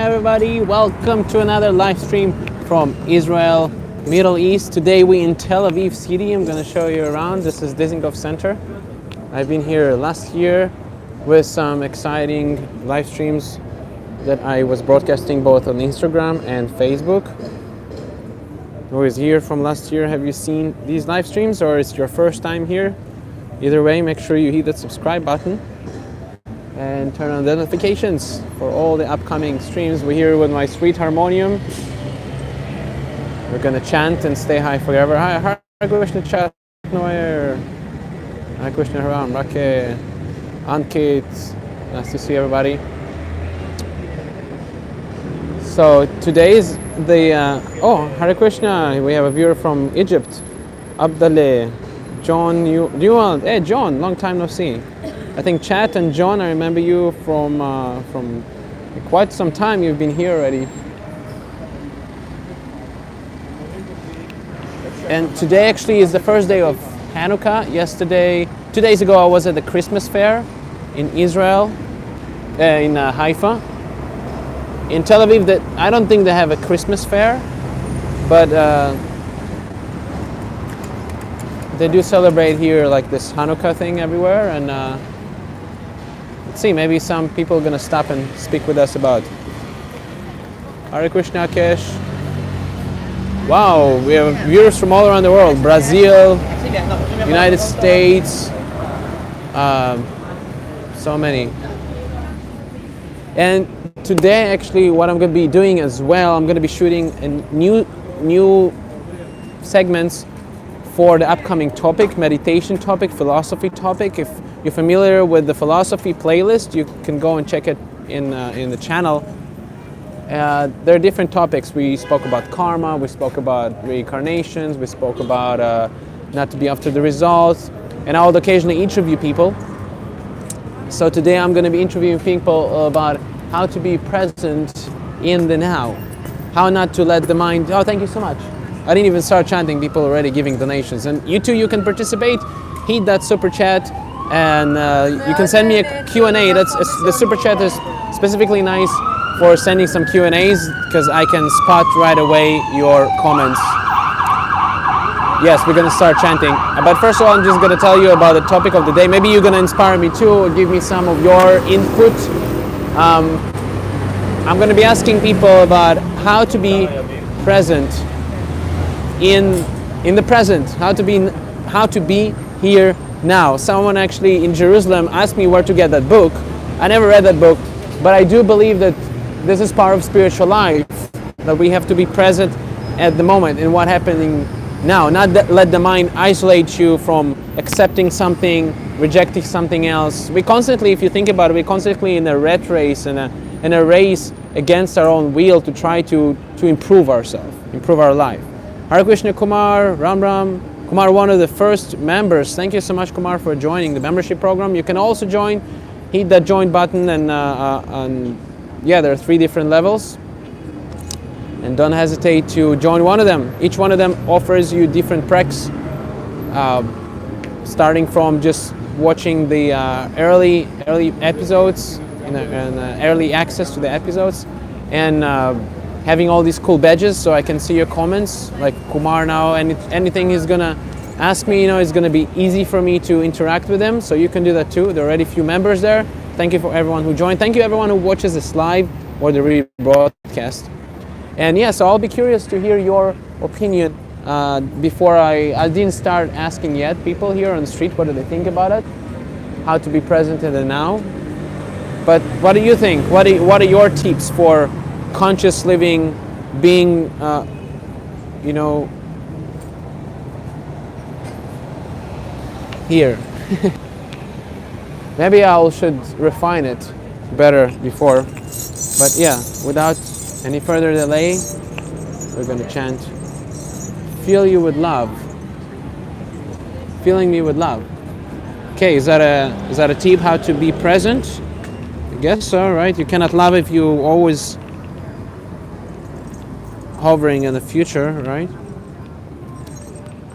everybody, welcome to another live stream from Israel, Middle East. Today we in Tel Aviv city. I'm going to show you around. This is Dizengoff Center. I've been here last year with some exciting live streams that I was broadcasting both on Instagram and Facebook. Who is here from last year? Have you seen these live streams or it's your first time here? Either way, make sure you hit that subscribe button and turn on the notifications for all the upcoming streams. We're here with my sweet harmonium. We're gonna chant and stay high forever. Hi, Hare Krishna chat Noir. Hare Krishna Haram, Rake, Ankit. Nice to see everybody. So today's the Hare Krishna. We have a viewer from Egypt, Abdallah, John. Newald. Hey, John, long time no see. I think Chat and John, I remember you from quite some time. You've been here already. And today actually is the first day of Hanukkah. 2 days ago, I was at the Christmas fair in Israel, in Haifa. In Tel Aviv, I don't think they have a Christmas fair, but they do celebrate here like this Hanukkah thing everywhere. And let's see, maybe some people are going to stop and speak with us about Hare Krishna Kesh. Wow, we have viewers from all around the world. Brazil, United States, so many. And today actually what I'm going to be doing as well, I'm going to be shooting a new segments for the upcoming topic, meditation topic, philosophy topic. If you're familiar with the philosophy playlist, you can go and check it in the channel. There are different topics. We spoke about karma, we spoke about reincarnations, we spoke about not to be after the results, and I will occasionally interview people. So today I'm going to be interviewing people about how to be present in the now, how not to let the mind. Oh, thank you so much. I didn't even start chanting, people already giving donations. And you too, you can participate, hit that super chat, and you can send me a Q&A. The super chat is specifically nice for sending some Q&As because I can spot right away your comments. Yes, we're going to start chanting. But first of all, I'm just going to tell you about the topic of the day. Maybe you're going to inspire me too, or give me some of your input. I'm going to be asking people about how to be present in the present, how to be here now. Someone actually in Jerusalem asked me where to get that book. I never read that book, but I do believe that this is part of spiritual life, that we have to be present at the moment in what's happening now, not let the mind isolate you from accepting something, rejecting something else. We constantly, if you think about it, we're constantly in a rat race and a race against our own will to try to improve ourselves, improve our life. Hare Krishna Kumar, Ram Ram. Kumar, one of the first members. Thank you so much, Kumar, for joining the membership program. You can also join, hit that join button, and yeah, there are 3 different levels. And don't hesitate to join one of them. Each one of them offers you different perks, starting from just watching the early episodes and early access to the episodes, and having all these cool badges so I can see your comments. Like Kumar now, and anything he's gonna ask me, it's gonna be easy for me to interact with him. So you can do that too. There are already a few members there. Thank you for everyone who joined. Thank you everyone who watches this live or the rebroadcast. And yeah, so I'll be curious to hear your opinion before I didn't start asking yet people here on the street what do they think about it, how to be present in the now. But what do you think? What are your tips for conscious living, being, here? Maybe I should refine it better before. But yeah, without any further delay, we're going to chant, feel you with love. Feeling me with love. Okay, is that a tip how to be present? I guess so, right? You cannot love if you always hovering in the future, right?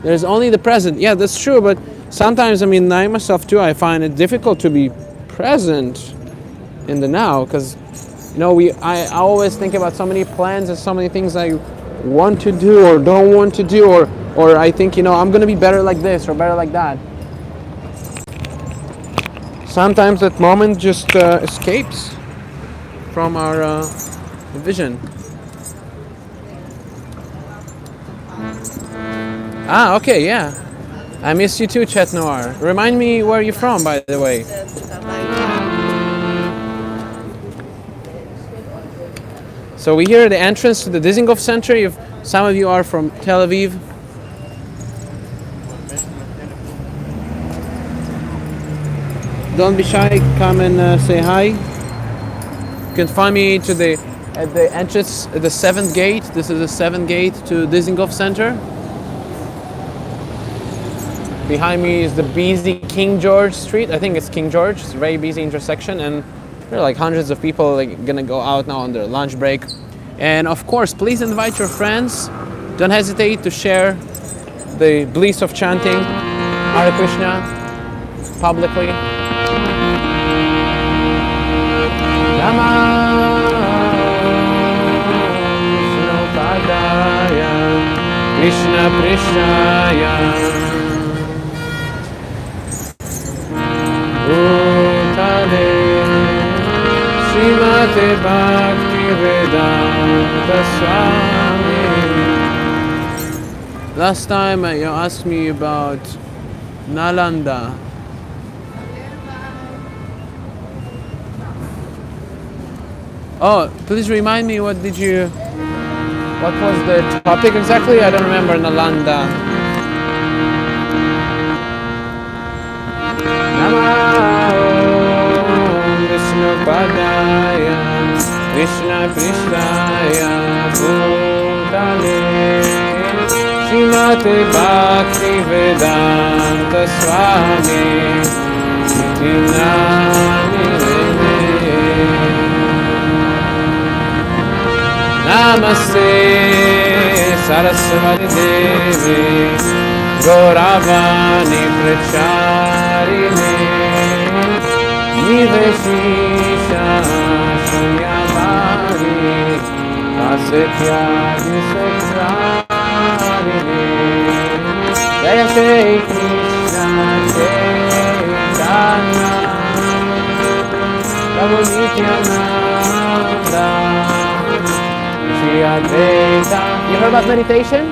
There's only the present. Yeah, that's true, but sometimes, I myself too, I find it difficult to be present in the now, because I always think about so many plans and so many things I want to do or don't want to do, or I think, I'm going to be better like this or better like that. Sometimes that moment just escapes from our vision. Okay, yeah. I miss you too, Chet Noir. Remind me where you're from, by the way. So we're here at the entrance to the Dizengoff Center. If some of you are from Tel Aviv. Don't be shy, come and say hi. You can find me at the entrance at the 7th gate. This is the 7th gate to Dizengoff Center. Behind me is the busy King George Street. I think it's King George. It's a very busy intersection, and there are like hundreds of people gonna go out now on their lunch break. And of course, please invite your friends. Don't hesitate to share the bliss of chanting Hare Krishna publicly. Krishna Krishnaya Utale Srimate Bhakti Vedanta Swami. Last time you asked me about Nalanda. Oh, please remind me, what was the topic exactly? I don't remember. Nalanda. Padaya Krishna Krishnaya Bhutale Srimate Bhakti Vedanta Swami Namaste Saraswati Devi Gauravani Pracharini Niveshisha Shunyamari Asetyagni Sakrarini Jaya Shri Krishna Chaitanya Prabhu Nityananda Shri Advaita. You heard about meditation?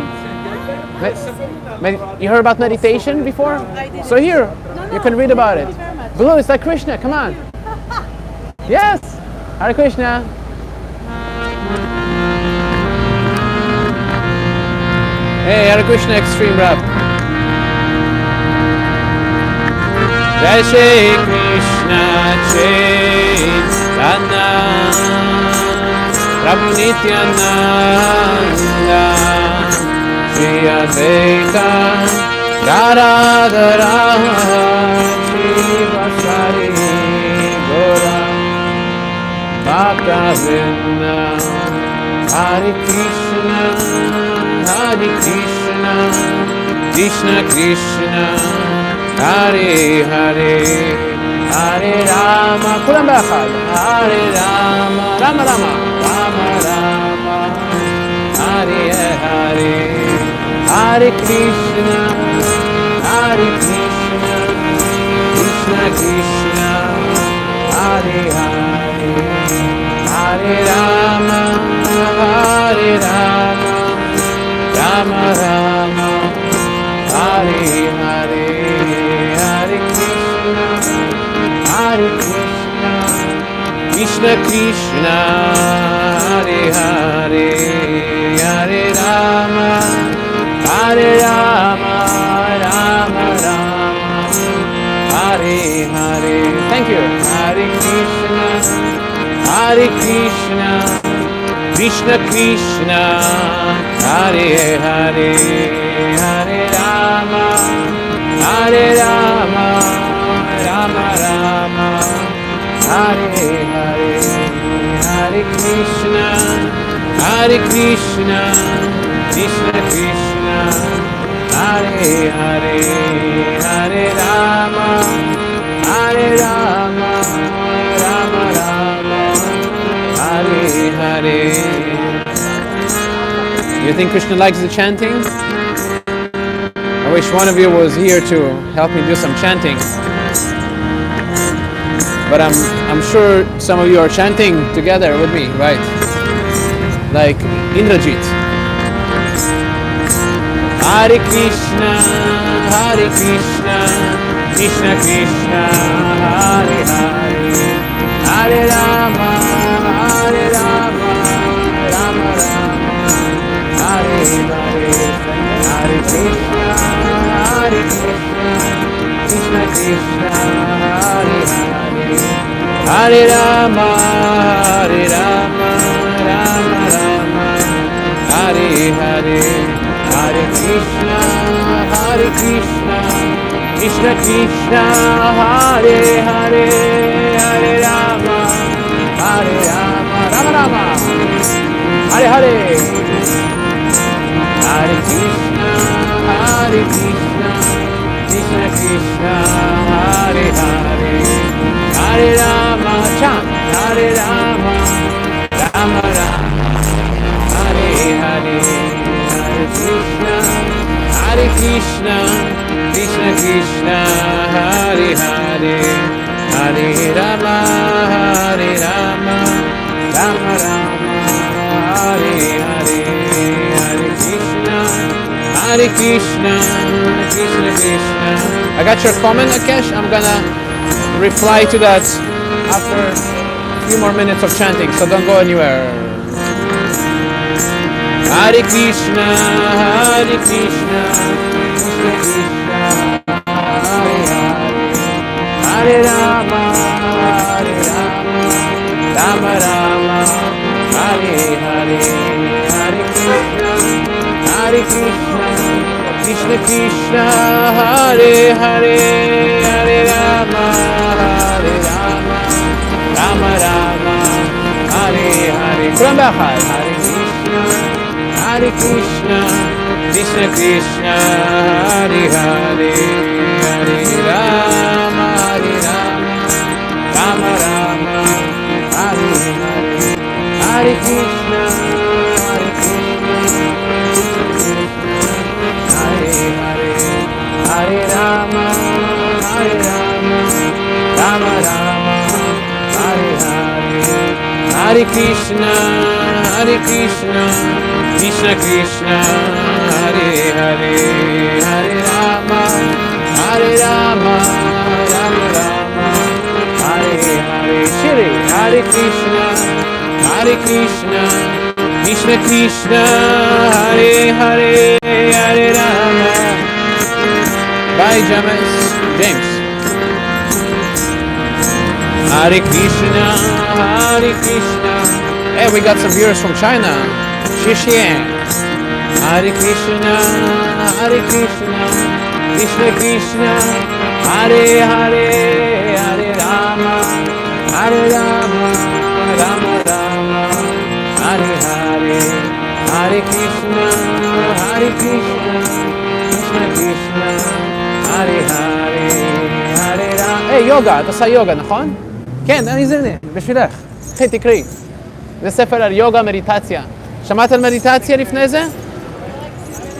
You heard about meditation before? So here, you can read about it. Blue, it's like Krishna, come on. Yes! Hare Krishna. Hey, Hare Krishna Extreme Rap. Jai Shri Krishna Chaitanya Prabhu Nityananda Shri Advaita Gadadhara Vasari Gora Bhakta Vrinda Hare Krishna Krishna Krishna Hare Hare Hare Rama Kulam Bachad Hare Rama Rama Rama Rama Rama Hare Hare Hare Krishna Krishna Krishna Hare Hare Hare Rama Rama Rama Hare Hare Hare Krishna Krishna Hare Hare Hare Rama Rama Rama Hare Hare. Thank you. Hare Krishna Krishna Krishna Hare Hare Hare Rama Rama Rama Hare Hare. Hare Krishna Krishna Krishna Hare Hare Hare Rama Rama Rama Hare Hare. You think Krishna likes the chanting? I wish one of you was here to help me do some chanting. But I'm sure some of you are chanting together with me, right? Like Indrajit. Hare Krishna, Hare Krishna, Krishna Krishna, Hare Hare, Hare Rama, Hare Rama, Rama Rama, Hare Hare, Hare Krishna, Hare Krishna, Krishna Krishna, Hare Hare, Hare Rama, Hare Rama, Rama Rama, Hare Hare, Hare Krishna, Hare Krishna, Krishna Krishna, Hare Hare, Hare Rama, Hare Rama, Rama Rama, Hare Hare, Hare Krishna, Hare Krishna, Krishna Krishna, Hare Hare, Hare Rama, chant, Hare Rama, Rama Rama, Hare Hare, Hare Krishna, Hare Krishna, Krishna Krishna, Hare Hare, Hare Rama, Hare Rama, Rama Rama, Hare Hare, Hare Krishna, Hare Krishna, Krishna Krishna. I got your comment, Akesh. I'm gonna reply to that after a few more minutes of chanting, so don't go anywhere. Hare Krishna, Hare Krishna, Krishna Krishna, Hare Hare, Hare Rama, Hare Rama, Rama Rama, Hare Hare, Hare Krishna, Hare Krishna, Krishna Krishna, Hare Hare, Hare Rama, Hare Rama, Rama Rama, Hare Hare. Kulam b'achad. Hare Krishna, Hare Krishna, Krishna Krishna, Hare Hare, Hare Rama, Hare Rama, Rama Rama, Hare Hare, Hare Krishna, Hare Krishna, Krishna Krishna, Hare Hare, Hare Rama, Hare Rama, Rama Rama, Hare Hare, Hare Krishna, Hare Krishna, Krishna Krishna, Hare Hare, Hare Rama, Hare Rama, Rama Rama, Hare Hare. Shri Hare Krishna, Hare Krishna, Krishna Krishna, Hare Hare, Hare Rama. Bye, James. Hare Krishna, Hare Krishna. Hey, we got some viewers from China. Shishien. Hare Krishna, Hare Krishna, Krishna Krishna, Hare Hare, Hare Rama, Hare Rama, Rama Rama, Hare Hare, Hare Krishna, Hare Krishna, Krishna Krishna, Hare Hare, Hare Rama. Hey, יוגה, את עושה יוגה, נכון? כן, אני הנה, בשבילך. קחי, תקראי. זה ספר על יוגה, מדיטציה. שמעת על מדיטציה לפני זה?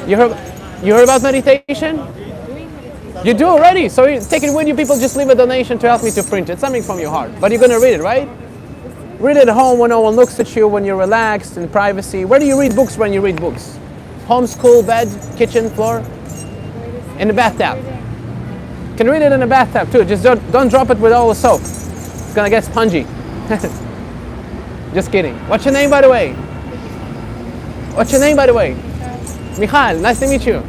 You heard about meditation? You do already, so you take it with you. People just leave a donation to help me to print it. Something from your heart. But you're going to read it, right? Read it at home when no one looks at you, when you're relaxed in privacy. Where do you read books when you read books? Home, school, bed, kitchen, floor? In the bathtub. You can read it in the bathtub too. Just don't drop it with all the soap. It's going to get spongy. Just kidding. What's your name, by the way? What's your name, by the way? Michal, nice to meet you.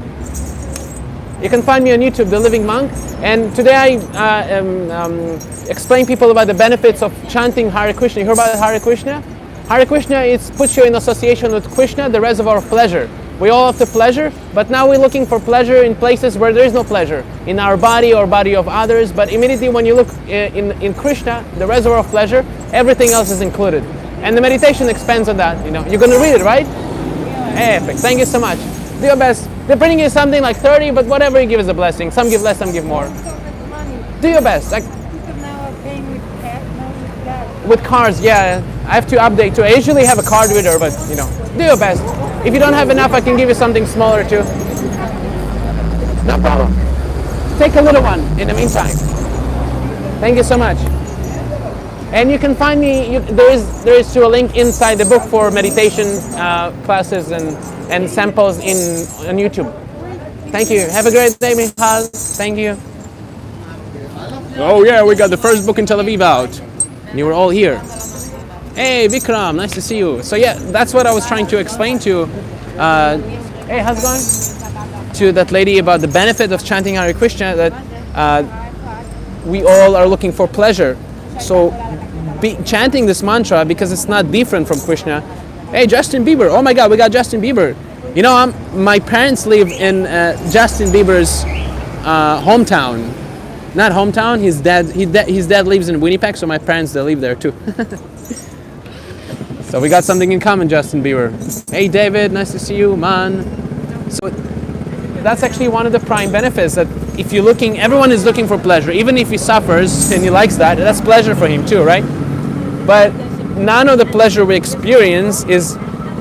You can find me on YouTube, The Living Monk. And today I explain people about the benefits of chanting Hare Krishna. You heard about Hare Krishna? Hare Krishna puts you in association with Krishna, the reservoir of pleasure. We all have the pleasure, but now we're looking for pleasure in places where there is no pleasure, in our body or body of others. But immediately when you look in Krishna, the reservoir of pleasure, everything else is included. And the meditation expands on that. You know, you're going to read it, right? Epic. Thank you so much. Do your best. They're printing you something like 30, but whatever you give is a blessing. Some give less, some give more. Do your best. Like, People now are paying with cash, not with cards. With cards, yeah. I have to update too. I usually have a card reader, but you know, do your best. If you don't have enough, I can give you something smaller too. No problem. Take a little one in the meantime. Thank you so much. And you can find me, there is too a link inside the book for meditation classes and samples on YouTube. Thank you. Have a great day, Michal. Thank you. Oh yeah, we got the first book in Tel Aviv out. And you were all here. Hey, Vikram, nice to see you. So yeah, that's what I was trying to explain to, hey, how's it going? To that lady about the benefit of chanting Hare Krishna, that we all are looking for pleasure. So chanting this mantra, because it's not different from Krishna. Hey, Justin Bieber. Oh my God, we got Justin Bieber. You know, my parents live in Justin Bieber's hometown. Not hometown. His dad lives in Winnipeg, so my parents, they live there too. So we got something in common, Justin Bieber. Hey, David, nice to see you, man. So that's actually one of the prime benefits, that if you're looking, everyone is looking for pleasure. Even if he suffers and he likes that, that's pleasure for him too, right? But none of the pleasure we experience is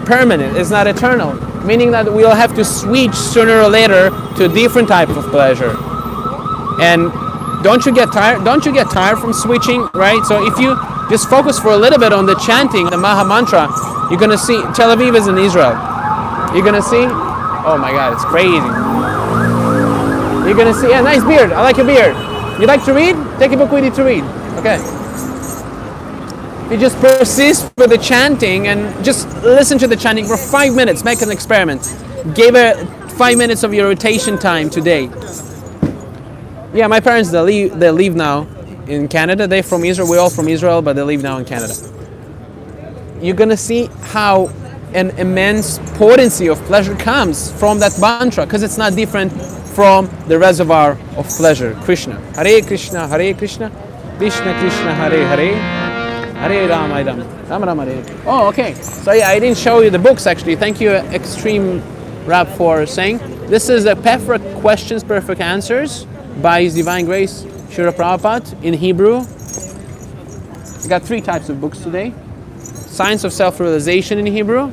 permanent, it's not eternal. Meaning that we'll have to switch sooner or later to a different type of pleasure. And don't you get tired? Don't you get tired from switching, right? So if you just focus for a little bit on the chanting, the Maha Mantra, you're gonna see, Tel Aviv is in Israel. You're gonna see, oh my God, it's crazy. You're gonna see, yeah, nice beard, I like your beard. You like to read? Take a book with you to read, okay. You just persist with the chanting and just listen to the chanting for 5 minutes, make an experiment. Give it 5 minutes of your rotation time today. Yeah, my parents, they live now in Canada. They're from Israel, we're all from Israel, but they live now in Canada. You're gonna see how an immense potency of pleasure comes from that mantra, because it's not different from the reservoir of pleasure, Krishna. Hare Krishna, Hare Krishna, Krishna Krishna, Hare Hare, Hare Rama, Rama Rama, Hare. Oh, okay. So yeah, I didn't show you the books actually. Thank you, Extreme Rap, for saying. This is a Perfect Questions, Perfect Answers by His Divine Grace, Srila Prabhupada, in Hebrew. We got 3 types of books today. Science of Self-Realization in Hebrew.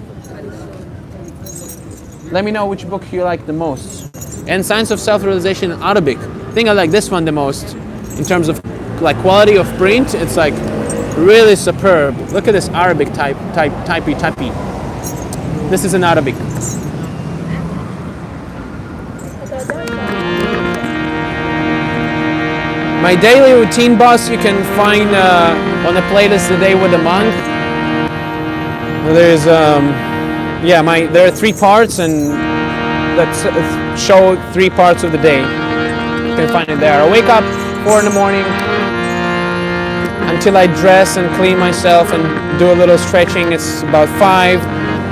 Let me know which book you like the most. And Science of Self-Realization in Arabic. I think I like this one the most. In terms of like quality of print, it's like really superb. Look at this Arabic typey. This is in Arabic. My daily routine boss you can find on the playlist The Day with the Monk. There's there are 3 parts and that show 3 parts of the day. You can find it there. I wake up 4 in the morning until I dress and clean myself and do a little stretching. It's about 5.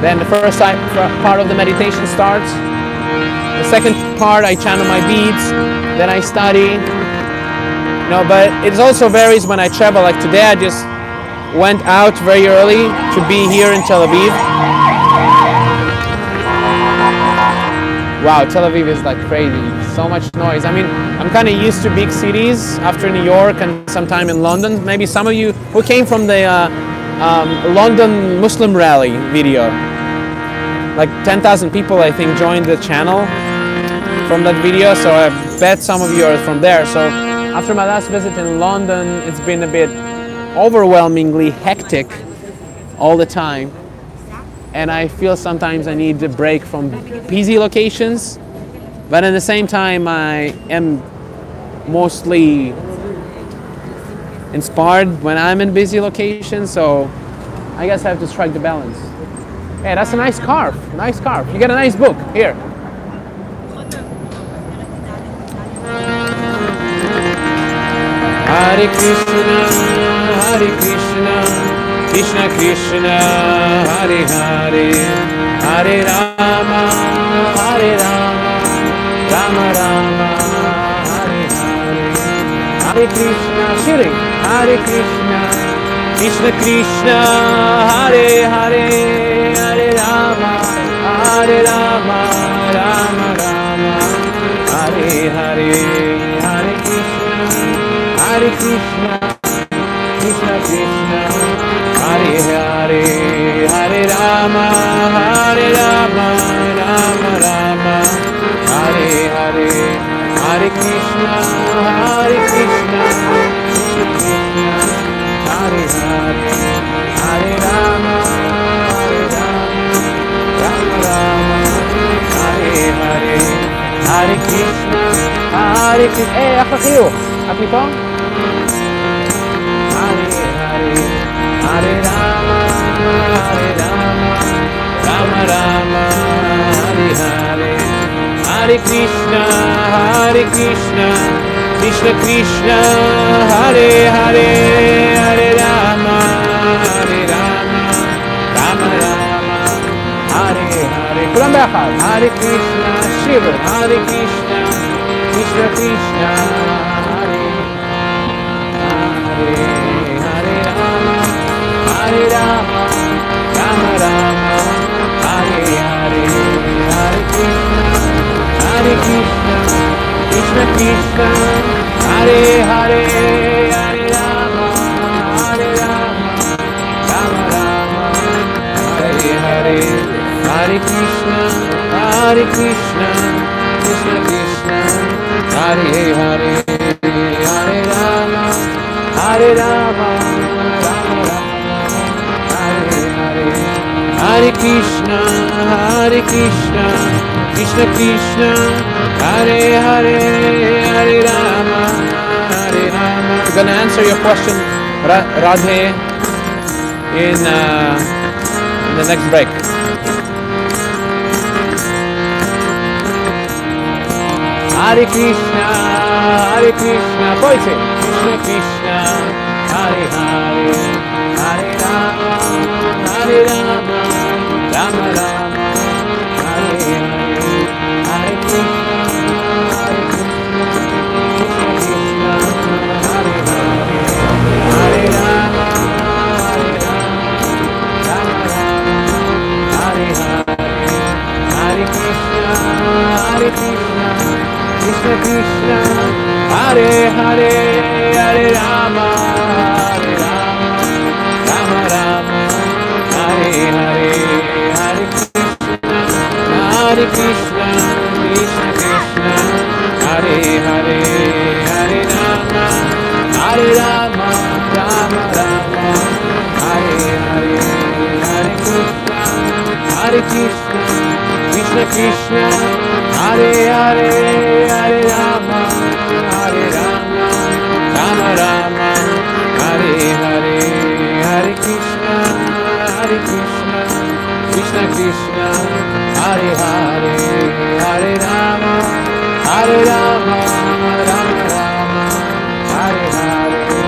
Then the first part of the meditation starts. The second part I channel my beads. Then I study. No, but it also varies when I travel. Like today, I just went out very early to be here in Tel Aviv. Wow, Tel Aviv is like crazy. So much noise. I mean, I'm kind of used to big cities after New York and sometime in London. Maybe some of you who came from the London Muslim rally video. Like 10,000 people, I think, joined the channel from that video. So I bet some of you are from there. So after my last visit in London, it's been a bit overwhelmingly hectic all the time. And I feel sometimes I need a break from busy locations. But at the same time, I am mostly inspired when I'm in busy locations. So I guess I have to strike the balance. Hey, that's a nice scarf. Nice scarf. You get a nice book. Here. Hare Krishna, Hare Krishna, Krishna Krishna, Hare Hare, Hare Rama, Hare Rama, Rama Rama, Hare Hare, Hare Krishna, Shiri, Hare Krishna, Krishna Krishna, Hare Hare, Hare Rama, Hare Rama, Rama Rama, Hare Hare, Hare Krishna, Hare Krishna, Krishna Krishna, Hare Hare, Hare Rama, Hare Rama, Rama Rama, Hare Hare, Hare Krishna, Hare Krishna, Krishna Krishna, Hare Hare, Hare Rama, Hare Rama, Rama Rama, Hare Hare, Hare Krishna, Hare Krishna. Hey, אחלה חיוך. את מפה? Hare Hare, Hare Rama, Hare Rama, Rama Rama, Hare Hare, Hare Krishna, Hare Krishna, Krishna Krishna, Hare Hare, Hare Rama, Hare Rama, Rama Rama, Hare Hare. כולם ביחד. Hare Krishna, שיר. Hare Krishna, Krishna Krishna, Hare Hare, Hare Rama, Hare Rama, Rama Rama, Hare Hare, Hare Krishna, Hare Krishna, Krishna Krishna, Hare Hare, Hare Rama, Hare Rama, Rama Rama, Hare Hare, Hare Krishna, Hare Krishna, Krishna Krishna, Hare Hare, Hare Rama, Hare Rama, Rama Rama, Hare Hare, Hare Krishna, Hare Krishna, Krishna Krishna, Hare Hare, Hare Rama, Hare Rama. I'm going to answer your question, Radhe, in the next break. Hare Krishna, Hare Krishna, Krishna Krishna, Hare Hare, Hare Rama, Hare Rama, Rama Rama, Hare Hare, Hare Krishna, Hare Krishna, Krishna Krishna, Hare Hare, Hare Rama, Hare Rama, Rama Rama, Hare Hare, Hare Krishna, Hare Krishna, Krishna Krishna, Hare Hare, Hare Rama, Hare Rama, Rama Rama, Hare Hare, Hare Krishna, Hare Krishna, Krishna Krishna, Hare Hare, Hare Rama, Hare Rama, Rama Rama, Hare Hare, Hare Krishna, Hare Krishna, Krishna Krishna, Hare Hare, Hare Rama, Hare Rama, Rama Rama, Hare Hare, Hare Krishna, Hare Krishna, Krishna Krishna, Hare Hare, Hare Rama, Hare Rama, Rama Rama, Hare Hare,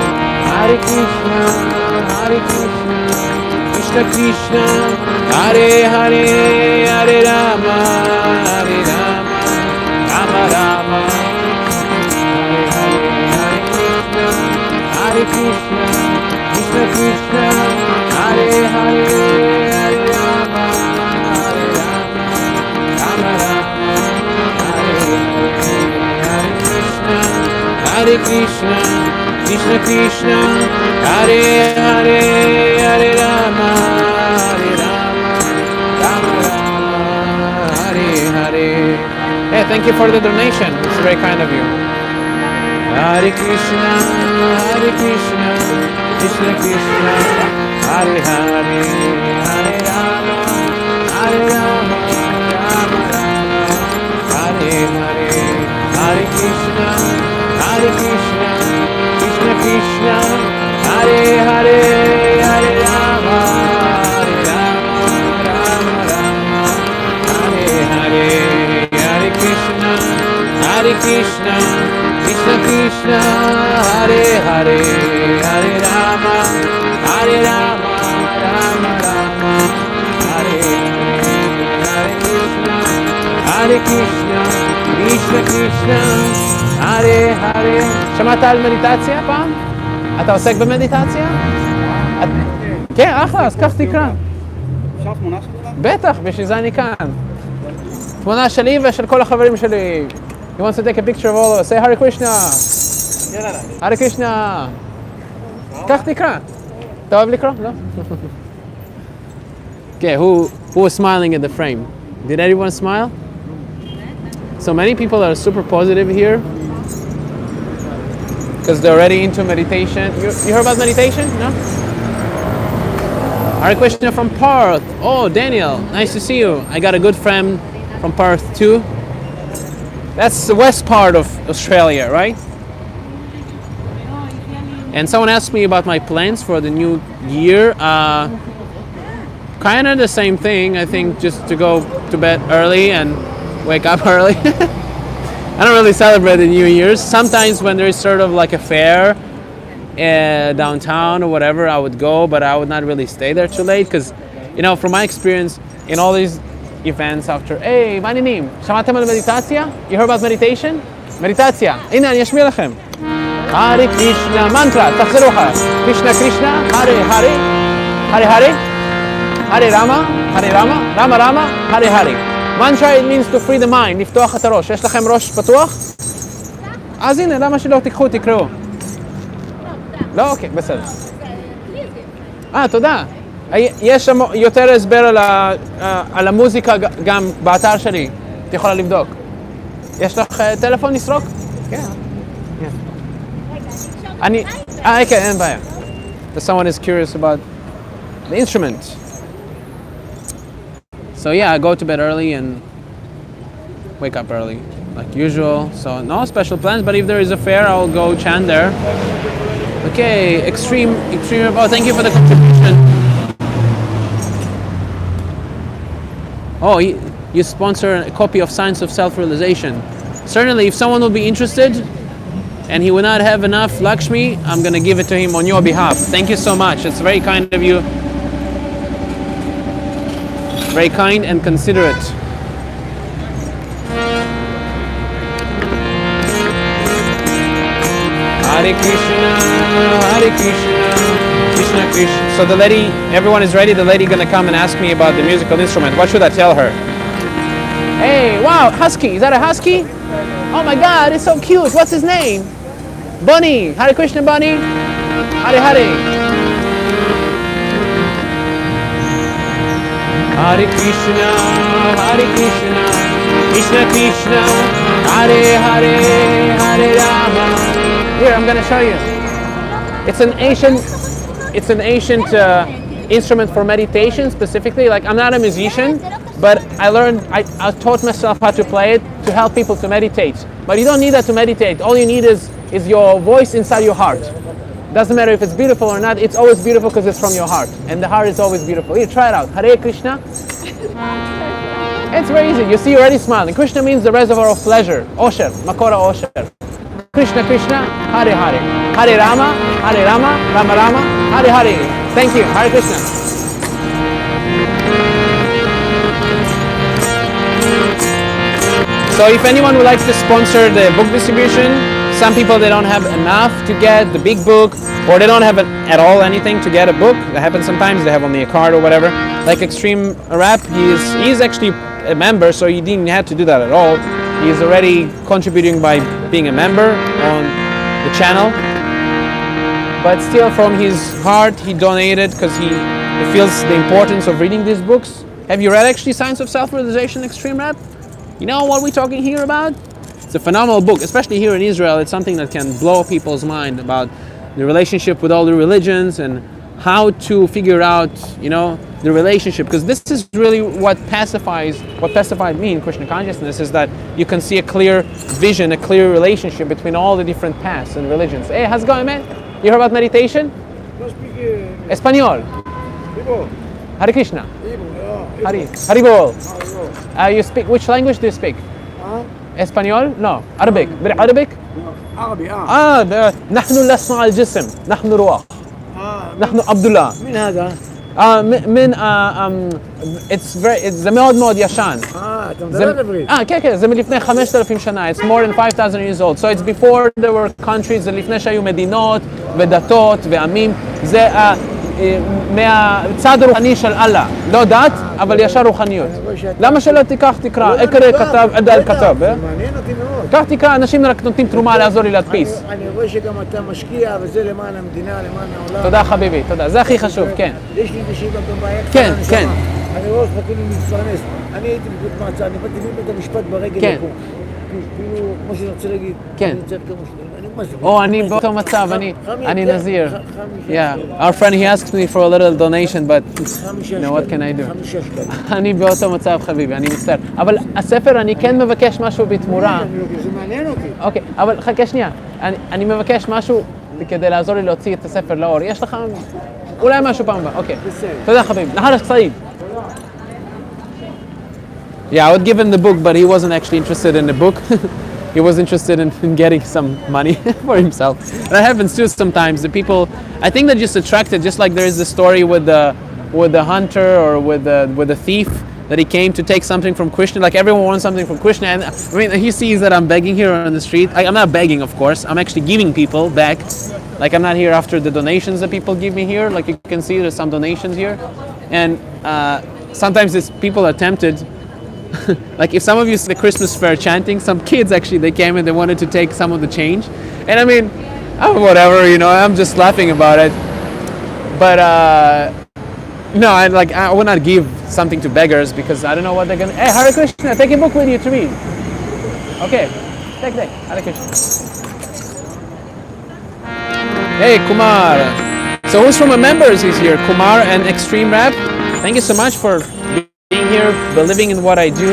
Hare Krishna, Hare Krishna, Krishna Krishna, Hare Hare, Hare Rama, Hare Rama, Rama Rama, Hare Hare, Hare Krishna, Hare Krishna, Krishna Krishna, Hare Hare, Hare Rama, Hare Rama, Rama Rama, Hare Hare, Hare Krishna, Hare Krishna, Krishna Krishna, Hare Hare, Hare Rama, Hare Rama, Rama Rama, Hare Hare. Hey, thank you for the donation. It's very kind of you. Hare Krishna, Hare Krishna, Krishna Krishna, Hare Hare, Hare Rama, Hare Rama, Rama Rama, Hare Hare, Hare Krishna, Hare Krishna, Krishna Krishna, Hare Hare, Hare Rama, Hare Rama, Rama Rama, Hare Hare, Hare Krishna, Hare Krishna, Krishna Krishna, Hare Hare, Hare Rama, Hare Rama, Rama Rama, Hare Hare, Hare Krishna, Hare Krishna, Krishna Krishna, Hare Hare. שמעת על מדיטציה פעם? אתה עוסק במדיטציה? כן, אחלה, אז כך תקרא. אפשר תמונה שלך? בטח, בשביל זה אני כאן. תמונה שלי ושל כל החברים שלי. He wants to take a picture of all of us. Say Hare Krishna. Hare Krishna. כך תקרא. אתה אוהב לקרוא? לא? Okay, who was smiling at the frame? Did anyone smile? So many people are super positive here because they're already into meditation. You heard about meditation? No? Hare Krishna from Perth. Oh, Daniel, nice to see you. I got a good friend from Perth too. That's the west part of Australia, right? And someone asked me about my plans for the new year. Kind of the same thing. I think just to go to bed early and wake up early. I don't really celebrate the New Year's. Sometimes when there's sort of like a fair downtown or whatever, I would go, but I would not really stay there too late because, you know, from my experience in all these events after, hey, מה העניינים? שמעתם על מדיטציה? You heard about meditation? מדיטציה. הנה, אני אשמיע לכם. Hare Krishna, mantra, תחזרו אחר. Krishna Krishna, Hare Hare, Hare Hare, Hare Rama, Hare Rama, Rama Rama, Hare Hare. Mantra, it means to free the mind, לפתוח את הראש. יש לכם ראש פתוח? אז הנה, למה שלא תיקחו, תקראו. לא, אוקיי, בסדר. תודה. יש שם יותר הסבר על המוזיקה גם באתר שלי. את יכולה לבדוק. יש לך טלפון לסרוק? כן. כן, אין בעיה. If someone is curious about the instrument. So yeah, I go to bed early and wake up early, like usual. So no special plans, but if there is a fair, I'll go chant there. Okay, extreme. Oh, thank you for the contribution. Oh, you sponsor a copy of Science of Self-Realization. Certainly, if someone will be interested and he will not have enough Lakshmi, I'm going to give it to him on your behalf. Thank you so much. It's very kind of you. Very kind and considerate. Hare Krishna, Hare Krishna, Krishna Krishna. So the lady, everyone is ready. The lady gonna come and ask me about the musical instrument. What should I tell her? Hey, wow, husky. Is that a husky? Oh my God, it's so cute. What's his name? Bunny. Hare Krishna, Bunny. Hare Hare. Hare Krishna, Hare Krishna, Krishna Krishna, Hare Hare, Hare Rama. Here, I'm going to show you. It's an ancient instrument for meditation specifically. Like, I'm not a musician, but I taught myself how to play it to help people to meditate. But you don't need that to meditate. All you need is your voice inside your heart. Doesn't matter if it's beautiful or not, it's always beautiful because it's from your heart. And the heart is always beautiful. Here, try it out. Hare Krishna. It's very easy. You see, you're already smiling. Krishna means the reservoir of pleasure. Osher, Makora Osher. Krishna Krishna, Hare Hare. Hare Rama, Hare Rama, Rama Rama, Hare Hare. Thank you. Hare Krishna. So if anyone would like to sponsor the book distribution, some people, they don't have enough to get the big book, or they don't have at all anything to get a book. That happens sometimes. They have only a card or whatever. Like Extreme Rap, he's actually a member, so he didn't have to do that at all. He's already contributing by being a member on the channel. But still, from his heart, he donated because he feels the importance of reading these books. Have you read actually Science of Self-Realization, Extreme Rap? You know what we're talking here about? It's a phenomenal book, especially here in Israel. It's something that can blow people's mind about the relationship with all the religions and how to figure out, the relationship. Because this is really what pacified me in Krishna consciousness, is that you can see a clear vision, a clear relationship between all the different paths and religions. Hey, how's it going, man? You heard about meditation? No speak Espanol. Igbo. Hare Krishna. Igbo, Hare. Haribol. You speak, which language do you speak? Espanol? No. Arabic. Arabic? عربي نحن لسنا الجسم، نحن روح. نحن عبد الله. من هذا؟ זה מאוד מאוד ישן. אתה מדבר עברית. כן, זה מלפני 5,000 שנה. It's more than 5,000 years old. So it's before there were countries, זה לפני שהיו מדינות ודתות ועמים. מהצד הרוחני של אללה. לא דת, אבל ישר רוחניות. למה שלא תקרא? אקרא כתב, עדל כתב. זה מעניין אותי מאוד. כך תקרא, אנשים רק נותנים תרומה לעזור לי להדפיס. אני רואה שגם אתה משקיע, וזה למען המדינה, למען העולם. תודה חביבי, תודה. זה הכי חשוב, כן. יש לי איזושהי גם בעיה קטנה, כן, כן. אני רואה אותך כאילו להתפרנס. אני הייתי בבית מעצר, אני באתי מבית המשפט ברגל כן. לפה. כאילו, כמו שאני רוצה להגיד, כן. אני צריך כמה שנים. מה זה? או, אני באותו מצב, אני נזיר. Yeah, our friend he asked me for a little donation, but you know what can I do? 5 שקלים. אני באותו מצב חביבי, אני מצטער. אבל הספר, אני כן מבקש משהו בתמורה. זה מעניין אותי. אוקיי, אבל חכה שנייה. אני מבקש משהו כדי לעזור לי להוציא את הספר לאור. יש לך אולי משהו פעם הבאה. אוקיי. בסדר. תודה חביבי. נחלך סעיד. Yeah, I would give him the book, but he wasn't actually interested in the book. He was interested in getting some money for himself. That happens too sometimes. The people, I think they're just attracted, just like there is the story with the hunter or with the thief that he came to take something from Krishna. Like everyone wants something from Krishna, and I mean he sees that I'm begging here on the street. I'm not begging, of course. I'm actually giving people back. Like I'm not here after the donations that people give me here. Like you can see, there's some donations here, and sometimes people are tempted. Like if some of you see the Christmas fair chanting, some kids actually they came and they wanted to take some of the change, and I mean, oh, whatever, you know, I'm just laughing about it. But no, I will not give something to beggars because I don't know what they're gonna. Hey, Hare Krishna, take a book with you to read. Okay, take Hare Krishna. Hey, Kumar. So who's from a members is here? Kumar and Extreme Rap. Thank you so much for being here, believing in what I do.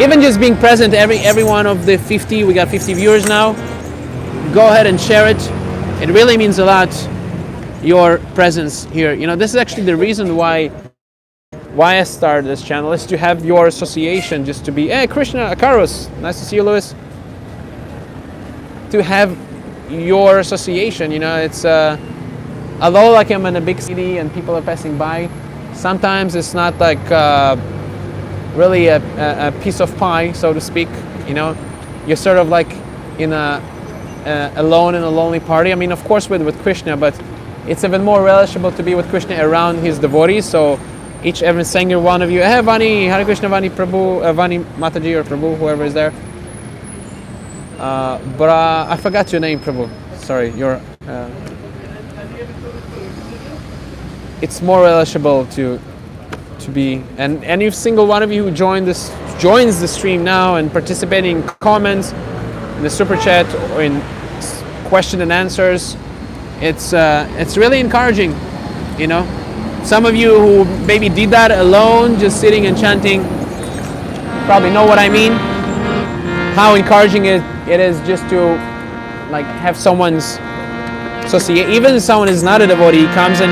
Even just being present, every one of the 50, we got 50 viewers now. Go ahead and share it. It really means a lot, your presence here. You know, this is actually the reason why I started this channel, is to have your association, just to be, hey, Krishna, Akaros, nice to see you, Louis. To have your association, you know, it's, although like I'm in a big city and people are passing by, sometimes it's not like really a piece of pie, so to speak. You know, you're sort of like in alone in a lonely party. I mean, of course with Krishna, but it's even more relishable to be with Krishna around his devotees. So every single one of you, hey Vani, Hare Krishna, Vani Prabhu, Vani Mataji or Prabhu, whoever is there. But I forgot your name, Prabhu. Sorry, it's more relishable to be, and any single one of you who joins the stream now and participating in comments, in the super chat or in question and answers, it's really encouraging, you know. Some of you who maybe did that alone, just sitting and chanting, probably know what I mean. How encouraging it is just to like have someone's associate, even if someone is not a devotee, he comes and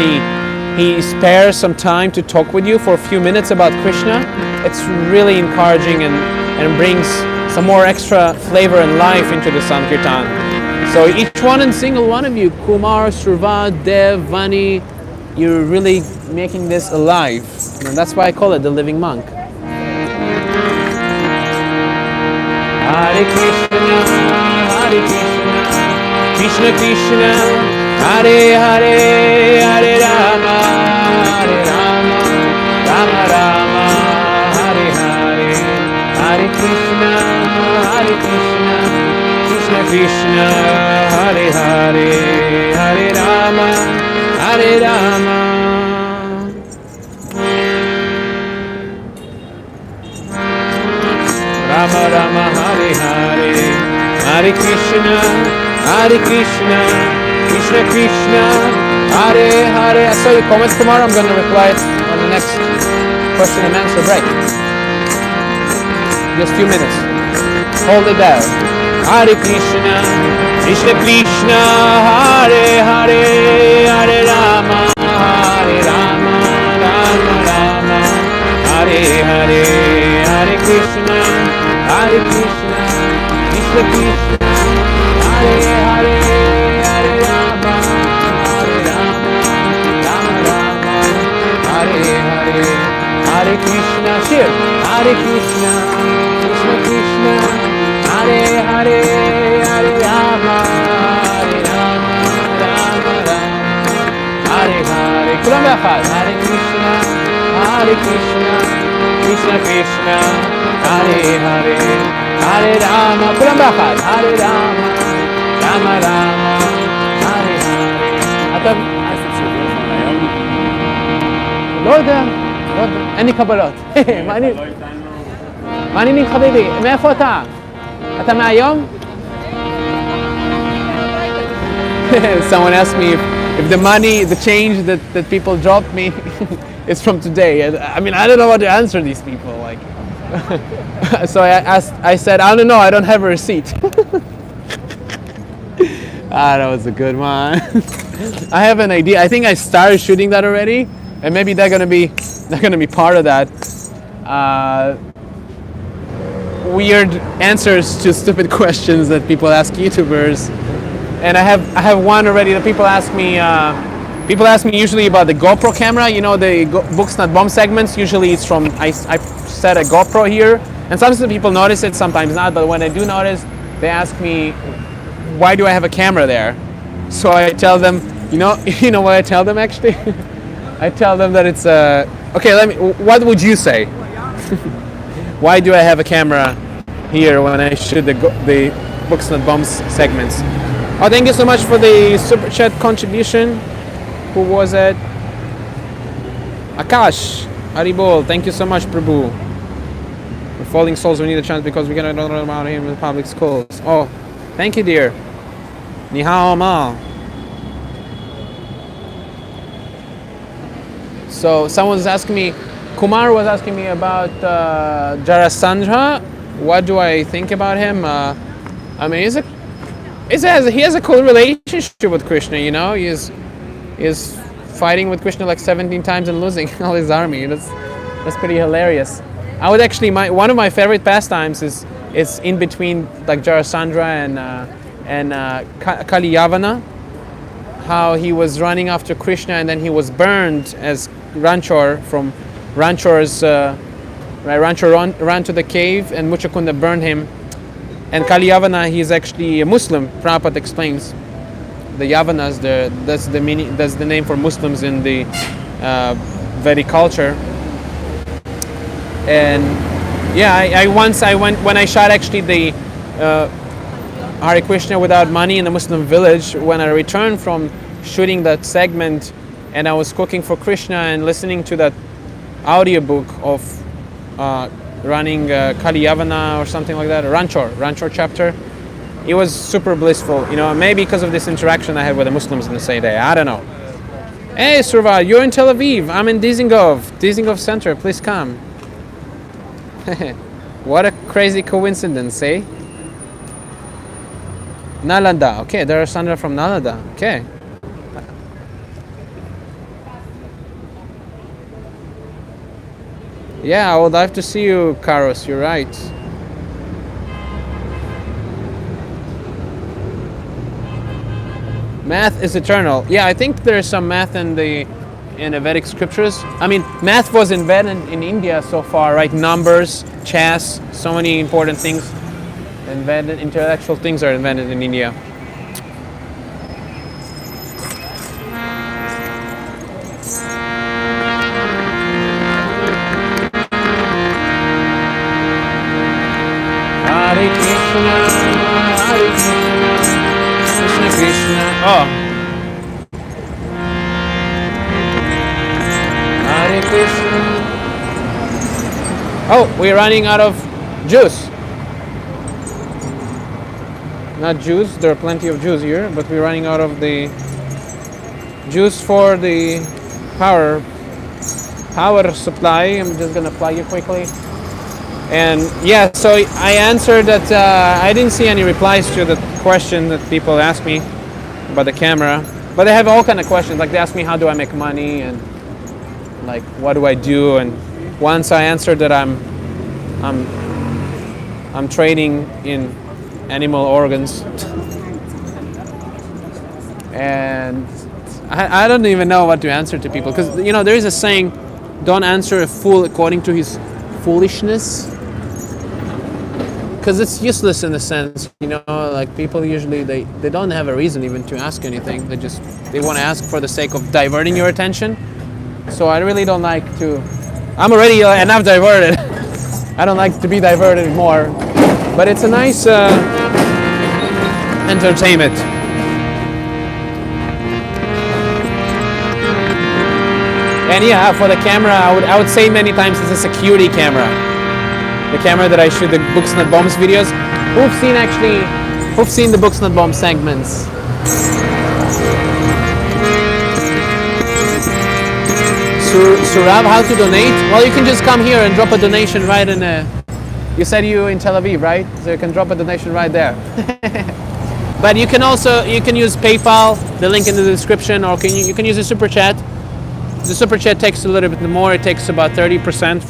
he spares some time to talk with you for a few minutes about Krishna. It's really encouraging and brings some more extra flavor and life into the Sankirtan. So each one and single one of you, Kumar, Surva, Dev, Vani, you're really making this alive. And that's why I call it the living monk. Hare Krishna, Hare Krishna, Krishna Krishna, Hare Hare, Hare Rama, Hare Rama, Rama Rama, Hare Hare, Hare Krishna, Krishna Krishna, Hare Hare, Hare Rama, Hare Rama. Rama Rama, Hare Hare, Hare Krishna, Krishna Krishna, Hare Hare. I saw your comments tomorrow. I'm going to reply on the next question and answer break. Just a few minutes. Hold it down. Hare Krishna, Krishna Krishna, Hare Hare, Hare Rama, Hare Rama, Rama Rama, Hare Hare, Hare Krishna, Krishna Krishna, Hare Hare, Hare Rama, Hare Rama, Rama Rama, Hare Hare, Hare Krishna, Shiv, Hare Krishna, Krishna Krishna, Hare Hare, Hare Rama, Hare Rama, Rama Rama, ביחד. Hare Krishna, Hare Krishna, Krishna Krishna, Hare Hare, Hare Rama. כולם ביחד. Hare Rama, Rama Rama, Hare Hare. אתה... לא יודע, אין לי קבלות. מה העניינים חביבי? מאיפה אתה? אתה מהיום? Someone asked me if the money, the change that people dropped me is from today. I mean, I don't know what to answer these people. Like, so I said, I don't know, I don't have a receipt. That was a good one. I have an idea. I think I started shooting that already, and maybe they're gonna be part of that. Weird answers to stupid questions that people ask YouTubers. And I have one already that people ask me usually about the GoPro camera. You know, the Books Not Bomb segments. Usually it's from, I set a GoPro here, and sometimes people notice it, sometimes not. But when I do notice, they ask me, why do I have a camera there? So I tell them, you know what I tell them actually? I tell them that it's okay. What would you say? Why do I have a camera here when I shoot the Books Not Bombs segments? Oh, thank you so much for the super chat contribution. Who was it? Akash Haribol. Thank you so much, Prabhu. We're falling souls. We need a chance because we cannot learn about him in the public schools. Oh, thank you, dear. Ni hao ma. So someone was asking me, Kumar was asking me about Jarasandha. What do I think about him? I mean, he has a cool relationship with Krishna, you know. He's fighting with Krishna like 17 times and losing all his army. That's pretty hilarious. I would actually, one of my favorite pastimes is in between like Jarasandha and Kaliyavana, how he was running after Krishna and then he was burned as Ranchor from Ranchor's Ranchor ran to the cave and Muchakunda burned him. And Kaliyavana, he is actually a Muslim. Prabhupada explains the Yavanas. That's the meaning. That's the name for Muslims in the Vedic culture. And yeah, I went when I shot actually the Hare Krishna without money in a Muslim village. When I returned from shooting that segment, and I was cooking for Krishna and listening to that audiobook of running Kaliyavana or something like that, Ranchor chapter. It was super blissful, you know, maybe because of this interaction I had with the Muslims in the same day. I don't know. Hey, Surva, you're in Tel Aviv. I'm in Dizengoff Center. Please come. What a crazy coincidence, eh? Nalanda. Okay, there are Sandra from Nalanda. Okay. Yeah, I would love to see you, Karos. You're right. Math is eternal. Yeah, I think there is some math in the Vedic scriptures. I mean, math was invented in India so far, right? Numbers, chess, so many important things. Invented, intellectual things are invented in India. Hare Krishna, Hare Krishna, Krishna Krishna. Oh. Hare Krishna. Oh, we're running out of juice. Not juice, there are plenty of juice here, but we're running out of the juice for the power supply. I'm just gonna plug it quickly. And yeah, so I answered that I didn't see any replies to the question that people ask me about the camera, but they have all kind of questions. Like they ask me how do I make money and like what do I do, and once I answered that I'm trading in animal organs, and I don't even know what to answer to people, because you know there is a saying, don't answer a fool according to his foolishness, because it's useless in a sense, you know, like people usually they don't have a reason even to ask anything. They want to ask for the sake of diverting your attention, So I really don't like to. I'm already enough diverted. I don't like to be diverted more. But it's a nice entertainment. And yeah, for the camera, I would say many times it's a security camera. The camera that I shoot the Books Not Bombs videos. Who've seen the Books Not Bombs segments? Surav, how to donate? Well, you can just come here and drop a donation right in you said you in Tel Aviv, right? So you can drop a donation right there. But you can use PayPal, the link in the description, or you can use a super chat. The super chat takes a little bit more. It takes about 30%